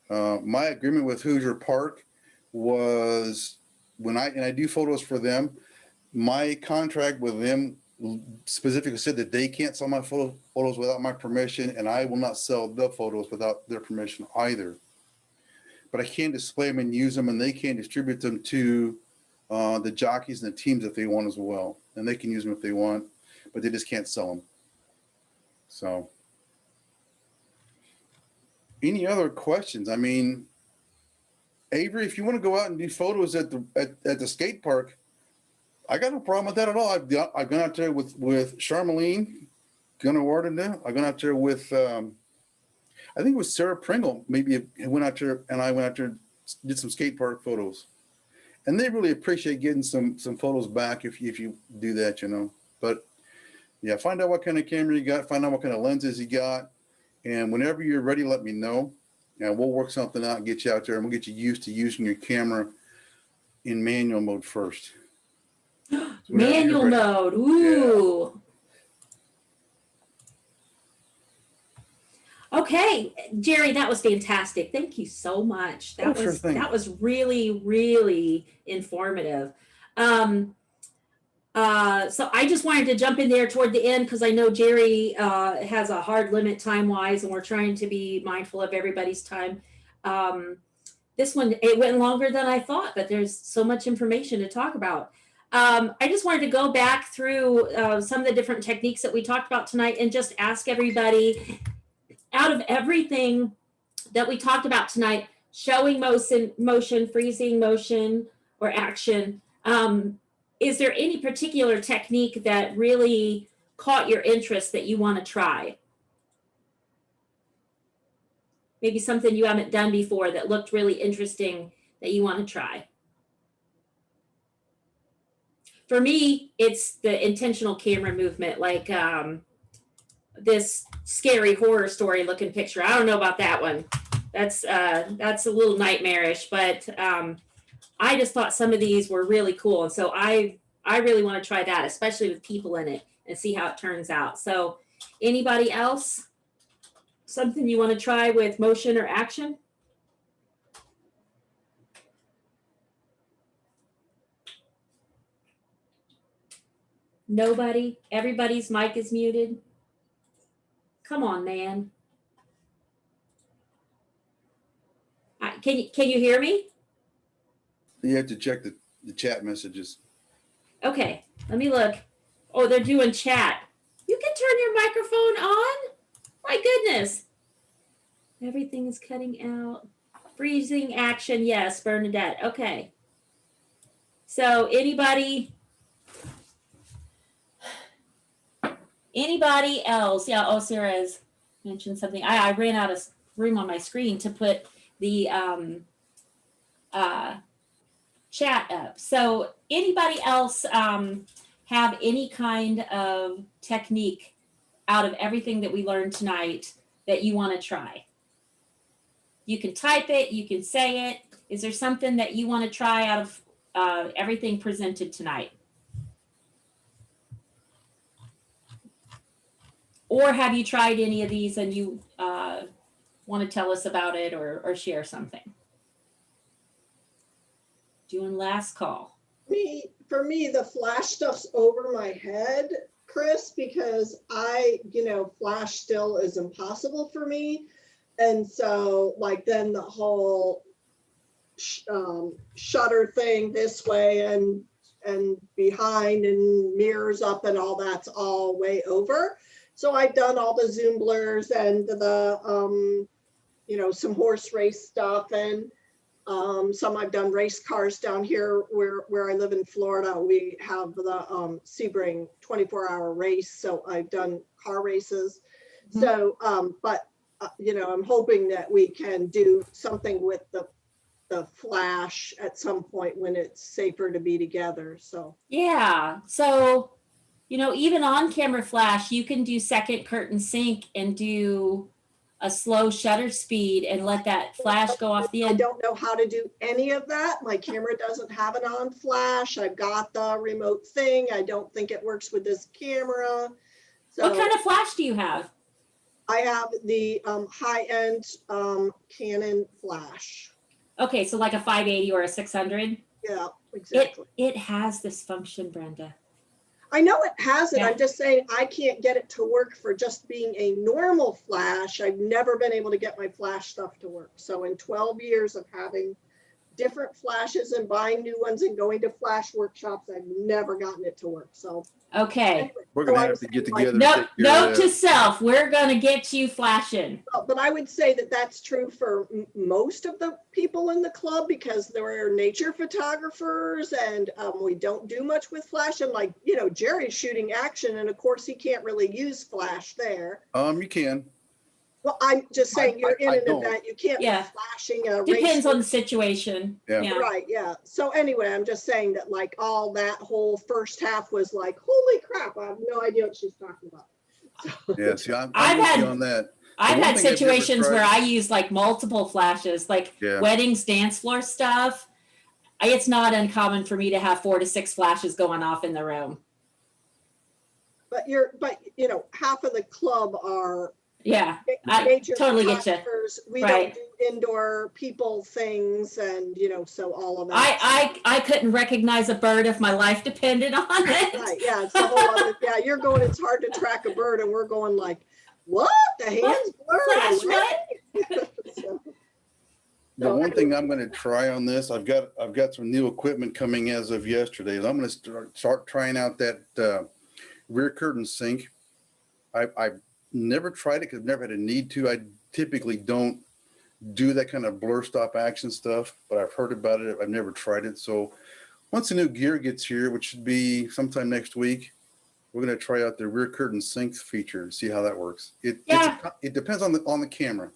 S2: My agreement with Hoosier Park was when I do photos for them, my contract with them specifically said that they can't sell my photos without my permission, and I will not sell the photos without their permission either. but I can't display them and use them, and they can't distribute them to the jockeys and the teams if they want as well. And they can use them if they want, but they just can't sell them. So, any other questions? I mean, Avery, if you want to go out and do photos at the skate park, I got no problem with that at all. I've gone out there with Charmaline, Gunnar Warden. I've gone out there with I think it was Sarah Pringle. Maybe it went out there, and I went out there and did some skate park photos. And they really appreciate getting some photos back if you do that, you know. But yeah, find out what kind of camera you got, find out what kind of lenses you got, and whenever you're ready, let me know, and we'll work something out and get you out there, and we'll get you used to using your camera in manual mode first.
S1: Manual mode. Ooh. Yeah. Okay, Jerry, that was fantastic. Thank you so much. That was really, really informative. So I just wanted to jump in there toward the end because I know Jerry has a hard limit time-wise, and we're trying to be mindful of everybody's time. This one, it went longer than I thought, but there's so much information to talk about. I just wanted to go back through some of the different techniques that we talked about tonight and just ask everybody, out of everything that we talked about tonight, showing motion, freezing motion, or action, is there any particular technique that really caught your interest that you want to try? Maybe something you haven't done before that looked really interesting that you want to try. For me, it's the intentional camera movement, like this scary horror story looking picture. I don't know about that one. That's a little nightmarish, but I just thought some of these were really cool. And so I really want to try that, especially with people in it, and see how it turns out. So anybody else? Something you want to try with motion or action? Nobody? Everybody's mic is muted? Come on, man. Can you hear me?
S2: You have to check the chat messages.
S1: Okay, let me look. Oh, they're doing chat. You can turn your microphone on? My goodness. Everything is cutting out. Freezing action, yes, Bernadette. Okay. So anybody else? Yeah, oh, Sarah has mentioned something. I ran out of room on my screen to put the chat up. So anybody else have any kind of technique out of everything that we learned tonight that you want to try? You can type it, you can say it. Is there something that you want to try out of everything presented tonight? Or have you tried any of these and you want to tell us about it or share something? Doing last call.
S3: For me, the flash stuff's over my head, Chris, because flash still is impossible for me. And so then the whole shutter thing this way and behind and mirrors up and all that's all way over. So I've done all the zoom blurs and the some horse race stuff, and some I've done race cars down here where I live in Florida. We have the Sebring 24-hour race, so I've done car races. Mm-hmm. So I'm hoping that we can do something with the flash at some point when it's safer to be together. So
S1: yeah, so even on camera flash, you can do second curtain sync and do a slow shutter speed and let that flash go off the end.
S3: I don't know how to do any of that. My camera doesn't have an on flash. I've got the remote thing. I don't think it works with this camera. So
S1: what kind of flash do you have?
S3: I have the high-end Canon flash.
S1: Okay, so like a 580 or a 600?
S3: Yeah, exactly.
S1: It has this function, Brenda.
S3: I know it has it.
S1: Yeah.
S3: I'm just saying I can't get it to work for just being a normal flash. I've never been able to get my flash stuff to work. So in 12 years of having different flashes and buying new ones and going to flash workshops, I've never gotten it to work. So
S1: Okay.
S3: anyway,
S2: We're
S3: so
S2: gonna
S3: I'm
S2: have to get
S3: saying, like,
S2: together. and
S1: Note,
S2: take care of
S1: note to
S2: that.
S1: self, we're gonna get you flashing.
S3: But I would say that that's true for most of the people in the club because there are nature photographers and we don't do much with flash. And like, you know, Jerry's shooting action and of course he can't really use flash there.
S2: You can.
S3: Well, I'm just saying you're in
S2: I
S3: an
S2: don't.
S3: event, you can't be
S1: Yeah.
S3: flashing a
S1: Depends on the
S3: race.
S1: situation.
S2: Yeah.
S1: Yeah.
S3: Right, yeah. So anyway, I'm just saying that like all that whole first half was like, holy crap, I have no idea what she's talking about. So-
S2: Yeah. See, I'm
S1: I've
S2: with you
S1: had-
S2: on that.
S1: I've
S2: one
S1: had
S2: thing I've never
S1: situations
S2: tried-
S1: where I use like multiple flashes, like
S2: Yeah.
S1: weddings, dance floor stuff. It's not uncommon for me to have 4 to 6 flashes going off in the room.
S3: But you know, half of the club are
S1: Yeah, I
S3: major
S1: totally get you.
S3: photographers. We
S1: Right.
S3: don't do indoor people things and, you know, so all of that.
S1: I couldn't recognize a bird if my life depended on it.
S3: Right, yeah, it's the whole other, yeah, you're going, it's hard to track a bird and we're going like, what? The hands
S1: Flash
S3: blurred.
S1: what?
S3: So-
S2: The one thing I'm going to try on this, I've got some new equipment coming as of yesterday. I'm going to start trying out that rear curtain sync. I've never tried it because I've never had a need to. I typically don't do that kind of blur stop action stuff, but I've heard about it. I've never tried it. So once the new gear gets here, which should be sometime next week, we're going to try out the rear curtain sync feature and see how that works. It depends on the camera.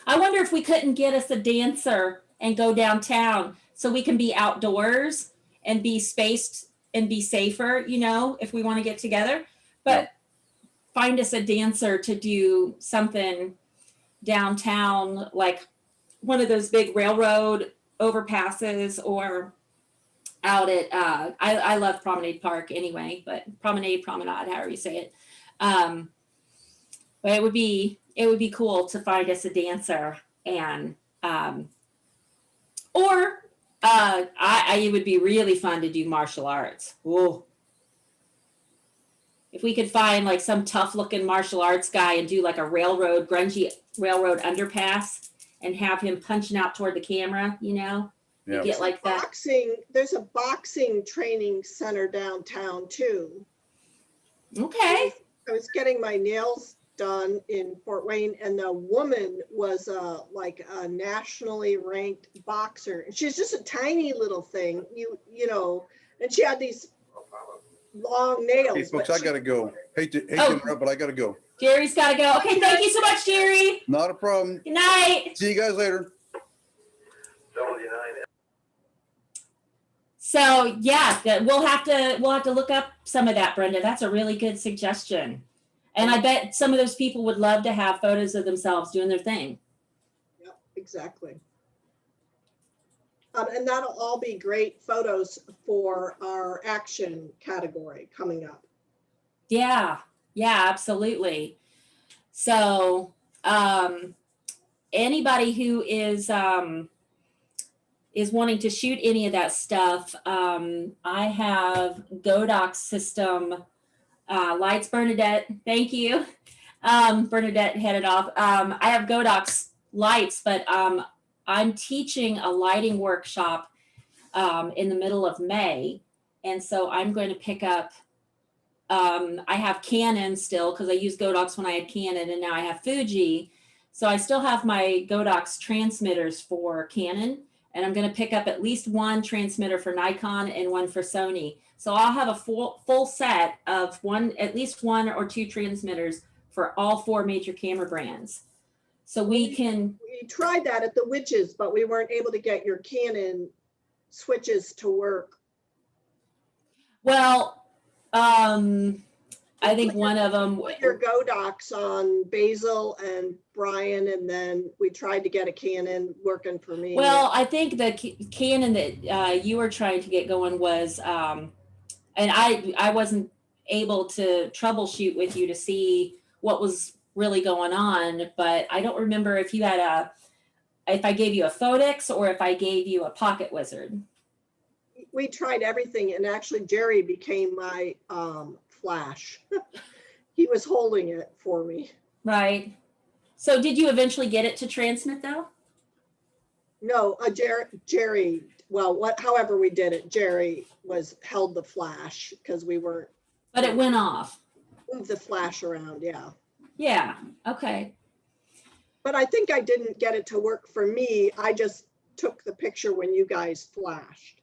S1: I wonder if we couldn't get us a dancer and go downtown so we can be outdoors and be spaced and be safer, you know, if we want to get together. But find us a dancer to do something downtown, like one of those big railroad overpasses or out at, I love Promenade Park anyway, but Promenade, however you say it. But it would be cool to find us a dancer and it would be really fun to do martial arts. Whoa. If we could find like some tough looking martial arts guy and do like a grungy railroad underpass and have him punching out toward the camera, you know,
S2: Yeah.
S1: get like that.
S3: There's a boxing training center downtown too.
S1: Okay.
S3: I was getting my nails done in Fort Wayne and the woman was like a nationally ranked boxer. And she's just a tiny little thing, you know, and she had these long nails.
S2: Hey, folks, I got to go. Hate to interrupt, but I got to go.
S1: Jerry's got to go. Okay, thank you so much, Jerry.
S2: Not a problem.
S1: Good night.
S2: See you guys later.
S1: So yeah, we'll have to look up some of that, Brenda. That's a really good suggestion. And I bet some of those people would love to have photos of themselves doing their thing.
S3: Yep, exactly. And that'll all be great photos for our action category coming up.
S1: Yeah, absolutely. So anybody who is wanting to shoot any of that stuff, I have Godox system lights. Bernadette, thank you. Bernadette headed off. I have Godox lights, but I'm teaching a lighting workshop in the middle of May. And so I'm going to pick up, I have Canon still because I used Godox when I had Canon and now I have Fuji. So I still have my Godox transmitters for Canon and I'm going to pick up at least one transmitter for Nikon and one for Sony. So I'll have a full set of at least one or two transmitters for all 4 major camera brands. So we
S3: tried that at the Witches, but we weren't able to get your Canon switches to work.
S1: Well, I think one of them.
S3: Put your Godox on Basil and Brian, and then we tried to get a Canon working for me.
S1: Well, I think the Canon that you were trying to get going was, and I wasn't able to troubleshoot with you to see what was really going on, but I don't remember if you had if I gave you a Phoenix or if I gave you a Pocket Wizard.
S3: we tried everything, and actually Jerry became my flash. He was holding it for me.
S1: Right. So did you eventually get it to transmit though?
S3: No, Jerry, well, however we did it, Jerry held the flash because we weren't.
S1: But it went off.
S3: Move the flash around, yeah.
S1: Yeah. Okay.
S3: But I think I didn't get it to work for me. I just took the picture when you guys flashed.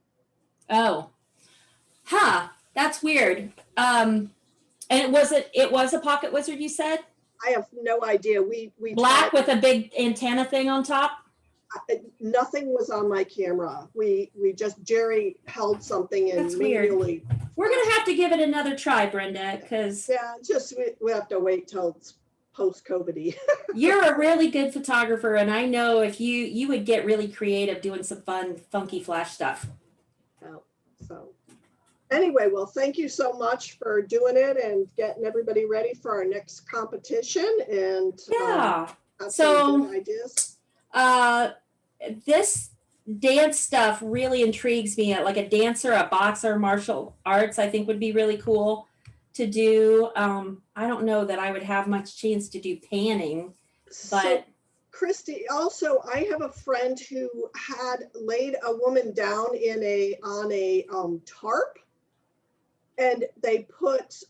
S1: Oh. Huh. That's weird. And it was a pocket wizard, you said?
S3: I have no idea. We
S1: Black
S3: tried,
S1: with a big antenna thing on top?
S3: nothing was on my camera. We just, Jerry held something and
S1: That's weird.
S3: manually.
S1: We're gonna have to give it another try, Brenda, because
S3: Yeah, just we have to wait till it's post-COVID-y.
S1: you're a really good photographer, and I know if you would get really creative doing some fun, funky flash stuff.
S3: So anyway, well, thank you so much for doing it and getting everybody ready for our next competition. And
S1: Yeah.
S3: have
S1: So-
S3: some good ideas.
S1: This dance stuff really intrigues me. Like a dancer, a boxer, martial arts, I think would be really cool to do. I don't know that I would have much chance to do panning,
S3: So,
S1: but
S3: Christy, also, I have a friend who had laid a woman down on a tarp, and they put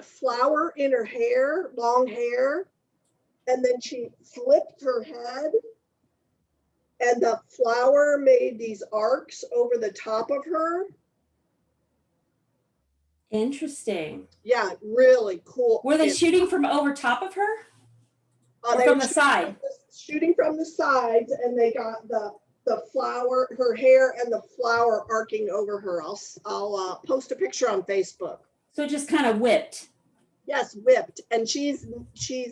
S3: flour in her hair, long hair, and then she flipped her head, and the flour made these arcs over the top of her.
S1: interesting.
S3: Yeah, really cool.
S1: Were they
S3: And,
S1: shooting from over top of her? Or
S3: they
S1: from
S3: were
S1: the side?
S3: shooting from the sides, and they got the flour, her hair, and the flour arcing over her. I'll post a picture on Facebook.
S1: So just kind of whipped.
S3: Yes, whipped, and she's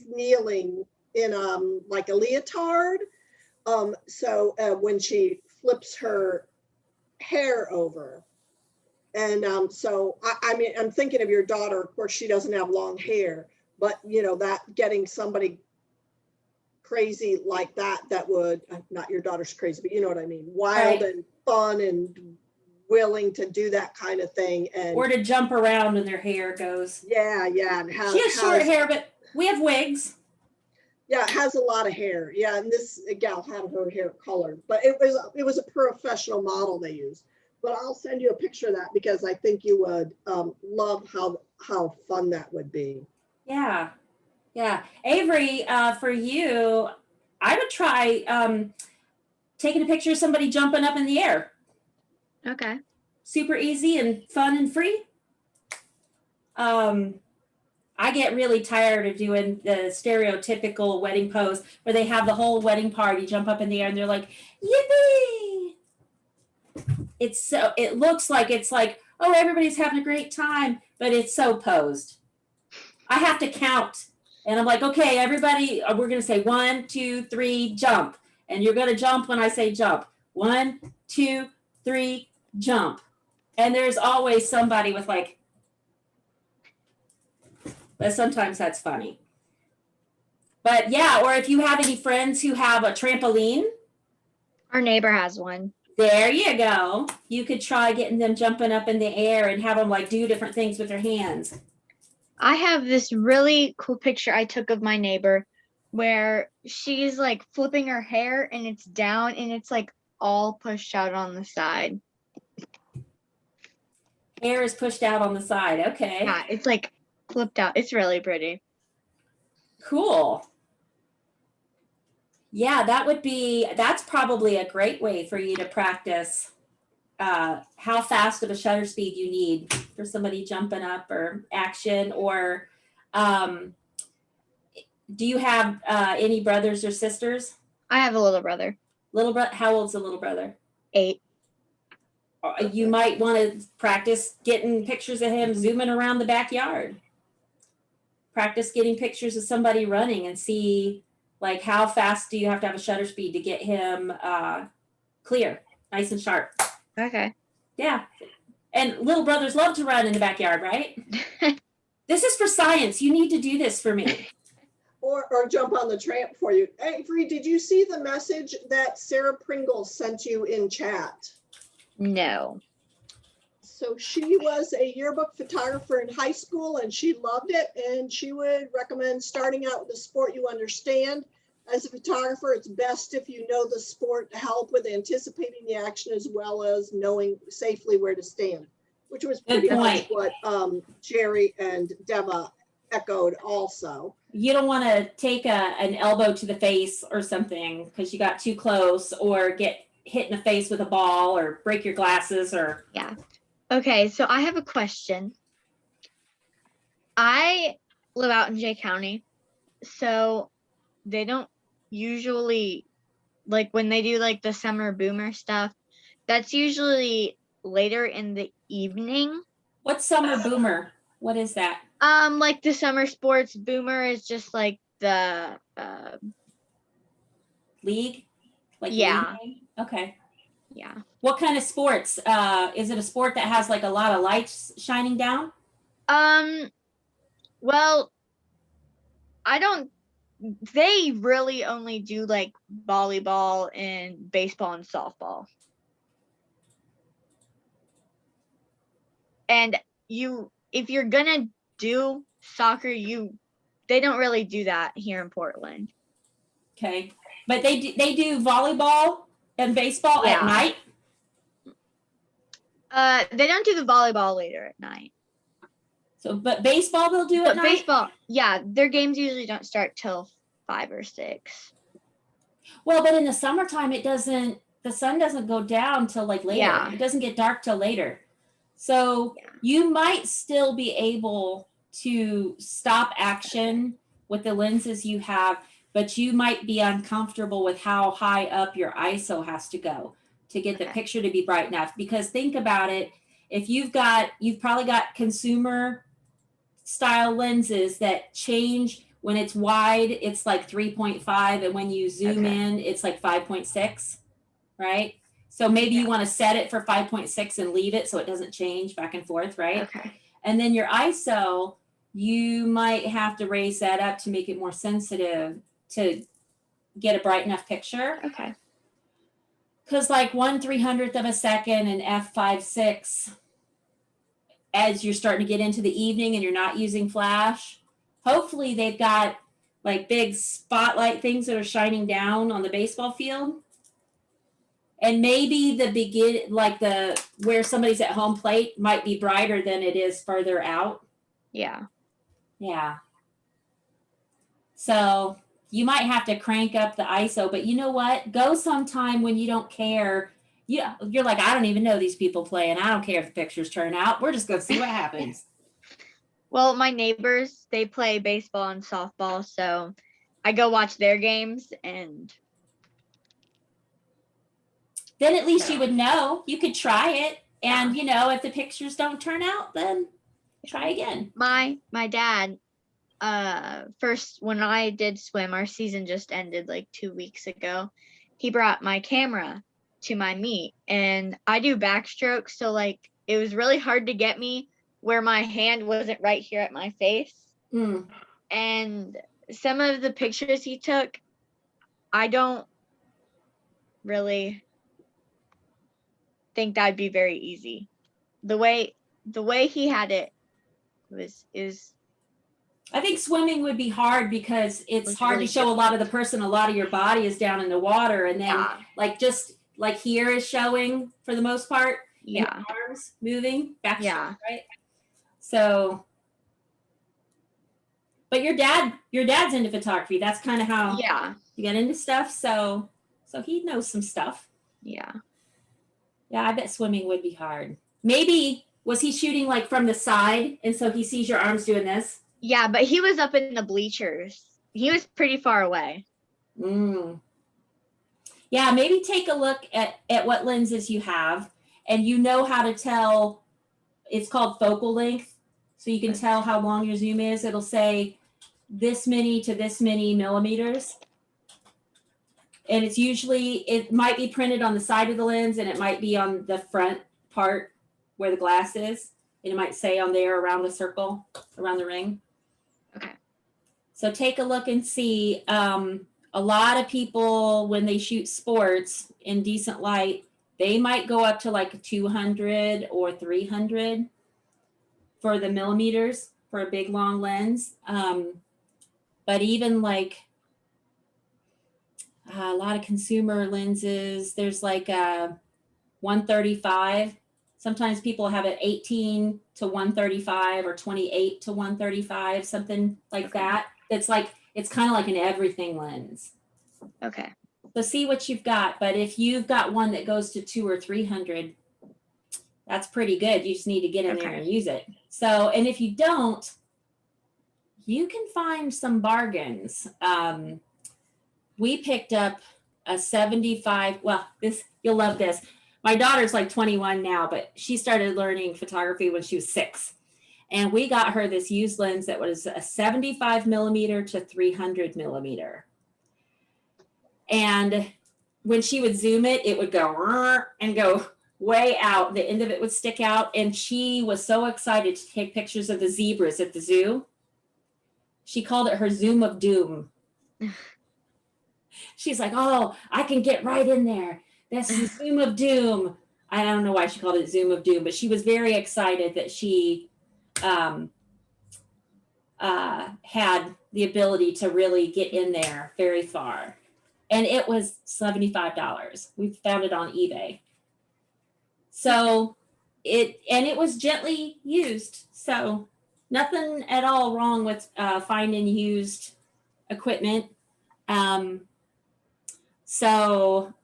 S3: kneeling in like a leotard. So when she flips her hair over, and so I mean, I'm thinking of your daughter. Of course, she doesn't have long hair, but you know that getting somebody crazy like that would, not your daughter's crazy, but you know what I mean, wild
S1: Right.
S3: and fun and willing to do that kind of thing. And
S1: Or to jump around when their hair goes.
S3: yeah, and
S1: She has short hair, but we have wigs.
S3: Yeah, it has a lot of hair. Yeah, and this gal had her hair colored, but it was a professional model they used. But I'll send you a picture of that because I think you would love how fun that would be.
S1: Yeah. Yeah. Avery, for you, I would try taking a picture of somebody jumping up in the air.
S4: Okay.
S1: Super easy and fun and free. I get really tired of doing the stereotypical wedding pose where they have the whole wedding party jump up in the air and they're like, yippee. It looks like it's like, oh, everybody's having a great time, but it's so posed. I have to count. And I'm like, okay, everybody, we're going to say 1, 2, 3, jump. And you're going to jump when I say jump. 1, 2, 3, jump. And there's always somebody with like, but sometimes that's funny. But yeah, or if you have any friends who have a trampoline,
S4: Our neighbor has one.
S1: there you go. You could try getting them jumping up in the air and have them like do different things with their hands.
S4: I have this really cool picture I took of my neighbor where she's like flipping her hair and it's down and it's like all pushed out on the side.
S1: Hair is pushed out on the side. Okay.
S4: Yeah, it's like flipped out. It's really pretty.
S1: Cool. Yeah, that's probably a great way for you to practice how fast of a shutter speed you need for somebody jumping up or action. Or do you have any brothers or sisters?
S4: I have a little brother,
S1: How old's the little brother?
S4: 8.
S1: You might want to practice getting pictures of him zooming around the backyard. Practice getting pictures of somebody running and see like how fast do you have to have a shutter speed to get him clear, nice and sharp.
S4: Okay.
S1: Yeah. And little brothers love to run in the backyard, right? This is for science. You need to do this for me.
S3: Or jump on the tramp for you. Avery, did you see the message that Sarah Pringle sent you in chat?
S4: No.
S3: So she was a yearbook photographer in high school and she loved it. And she would recommend starting out with a sport you understand. As a photographer, it's best if you know the sport to help with anticipating the action as well as knowing safely where to stand, which was
S1: Good
S3: pretty much
S1: point.
S3: what Jerry and Deva echoed also.
S1: You don't want to take an elbow to the face or something because you got too close, or get hit in the face with a ball, or break your glasses, or
S4: Yeah. Okay, so I have a question. I live out in Jay County, so they don't usually, like when they do like the summer boomer stuff, that's usually later in the evening.
S1: what's summer boomer? What is that?
S4: Like the summer sports boomer is just like the
S1: League? Like
S4: Yeah.
S1: league game? Okay.
S4: yeah.
S1: What kind of sports? Is it a sport that has like a lot of lights shining down?
S4: Well, I don't they really only do like volleyball and baseball and softball. And if you're gonna do soccer, they don't really do that here in Portland.
S1: Okay. But they do volleyball and baseball at
S4: Yeah.
S1: night?
S4: They don't do the volleyball later at night.
S1: So, but baseball they'll do at
S4: But
S1: night?
S4: baseball, yeah, their games usually don't start till 5 or 6.
S1: Well, but in the summertime, the sun doesn't go down till like later.
S4: Yeah.
S1: It doesn't get dark till later. So
S4: Yeah.
S1: you might still be able to stop action with the lenses you have, but you might be uncomfortable with how high up your ISO has to go to get the
S4: Okay.
S1: picture to be bright enough. Because think about it, if you've probably got consumer style lenses that change. When it's wide, it's like 3.5, and when you zoom
S4: Okay.
S1: in, it's like 5.6, right? So maybe you
S4: Yeah.
S1: want to set it for 5.6 and leave it so it doesn't change back and forth, right?
S4: Okay.
S1: And then your ISO, you might have to raise that up to make it more sensitive to get a bright enough picture.
S4: Okay.
S1: Because like 1/300th of a second and f/5.6, as you're starting to get into the evening and you're not using flash, hopefully they've got like big spotlight things that are shining down on the baseball field. And maybe where somebody's at home plate might be brighter than it is further out.
S4: Yeah.
S1: Yeah. So you might have to crank up the ISO, but you know what? Go sometime when you don't care. You're like, I don't even know these people playing. I don't care if the pictures turn out. We're just going to see what happens.
S4: Well, my neighbors, they play baseball and softball, so I go watch their games, and
S1: Then at least you would know. You could try it. And,
S4: Yeah.
S1: if the pictures don't turn out, then try again.
S4: my dad, first when I did swim, our season just ended like 2 weeks ago. He brought my camera to my meet, and I do backstroke, so like it was really hard to get me where my hand wasn't right here at my face.
S1: Mm.
S4: And some of the pictures he took, I don't really think that'd be very easy. The way he had it is
S1: I think swimming would be hard because it's
S4: Was
S1: hard
S4: really
S1: to show a lot of the person. A lot of your body is down in the water. And then just like here is showing for the most part. And
S4: yeah.
S1: your arms moving back.
S4: Yeah.
S1: Right. So, but your dad's into photography. That's kind of how
S4: Yeah.
S1: you get into stuff. So he knows some stuff.
S4: Yeah.
S1: Yeah, I bet swimming would be hard. Maybe was he shooting like from the side, and so he sees your arms doing this?
S4: Yeah, but he was up in the bleachers. He was pretty far away.
S1: Yeah, maybe take a look at what lenses you have, and you know how to tell. It's called focal length, so you can tell how long your zoom is. It'll say this many to this many millimeters. And it might be printed on the side of the lens, and it might be on the front part where the glass is. And it might say on there around the circle, around the ring.
S4: Okay.
S1: So take a look and see. A lot of people, when they shoot sports in decent light, They might go up to like 200 or 300 for the millimeters for a big long lens. But even like a lot of consumer lenses, there's like a 135. Sometimes people have it 18 to 135 or 28 to 135, something like that. It's like, it's kind of like an everything lens.
S4: Okay.
S1: So see what you've got. But if you've got one that goes to 200 or 300, that's pretty good. You just need to get in there and use it. So, and if you don't, you can find some bargains. We picked up a 75, well, this, you'll love this. My daughter's like 21 now, but she started learning photography when she was 6. And we got her this used lens that was a 75 millimeter to 300 millimeter. And when she would zoom it, it would go and go way out. The end of it would stick out. And she was so excited to take pictures of the zebras at the zoo. She called it her Zoom of Doom. She's like, oh, I can get right in there. That's the Zoom of Doom. I don't know why she called it Zoom of Doom, but she was very excited that she had the ability to really get in there very far. And it was $75. We found it on eBay. So it was gently used. So nothing at all wrong with finding used equipment. So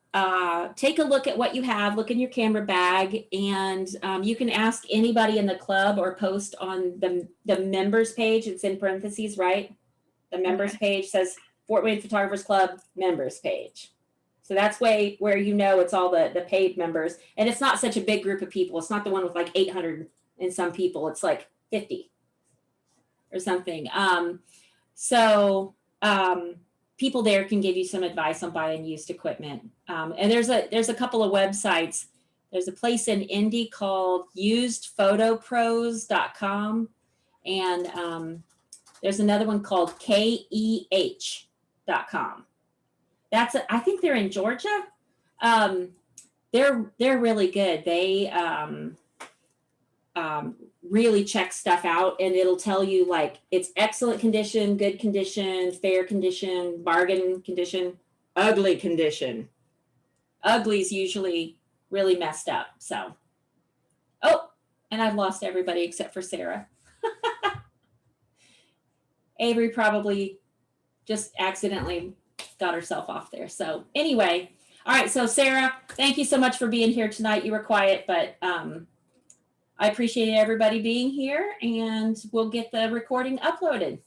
S1: take a look at what you have, look in your camera bag, and you can ask anybody in the club or post on the members page. It's in parentheses, right? The members page says Fort Wayne Photographers Club members page. So that's where you know it's all the paid members. And it's not such a big group of people. It's not the one with like 800 and some people. It's like 50 or something. People there can give you some advice on buying used equipment. And there's a couple of websites. There's a place in Indy called usedphotopros.com. And there's another one called KEH.com. I think they're in Georgia. They're really good. They really check stuff out, and it'll tell you like it's excellent condition, good condition, fair condition, bargain condition, ugly condition. Ugly is usually really messed up. So, oh, and I've lost everybody except for Sarah. Avery probably just accidentally got herself off there. So anyway, all right. So Sarah, thank you so much for being here tonight. You were quiet, but I appreciate everybody being here, and we'll get the recording uploaded.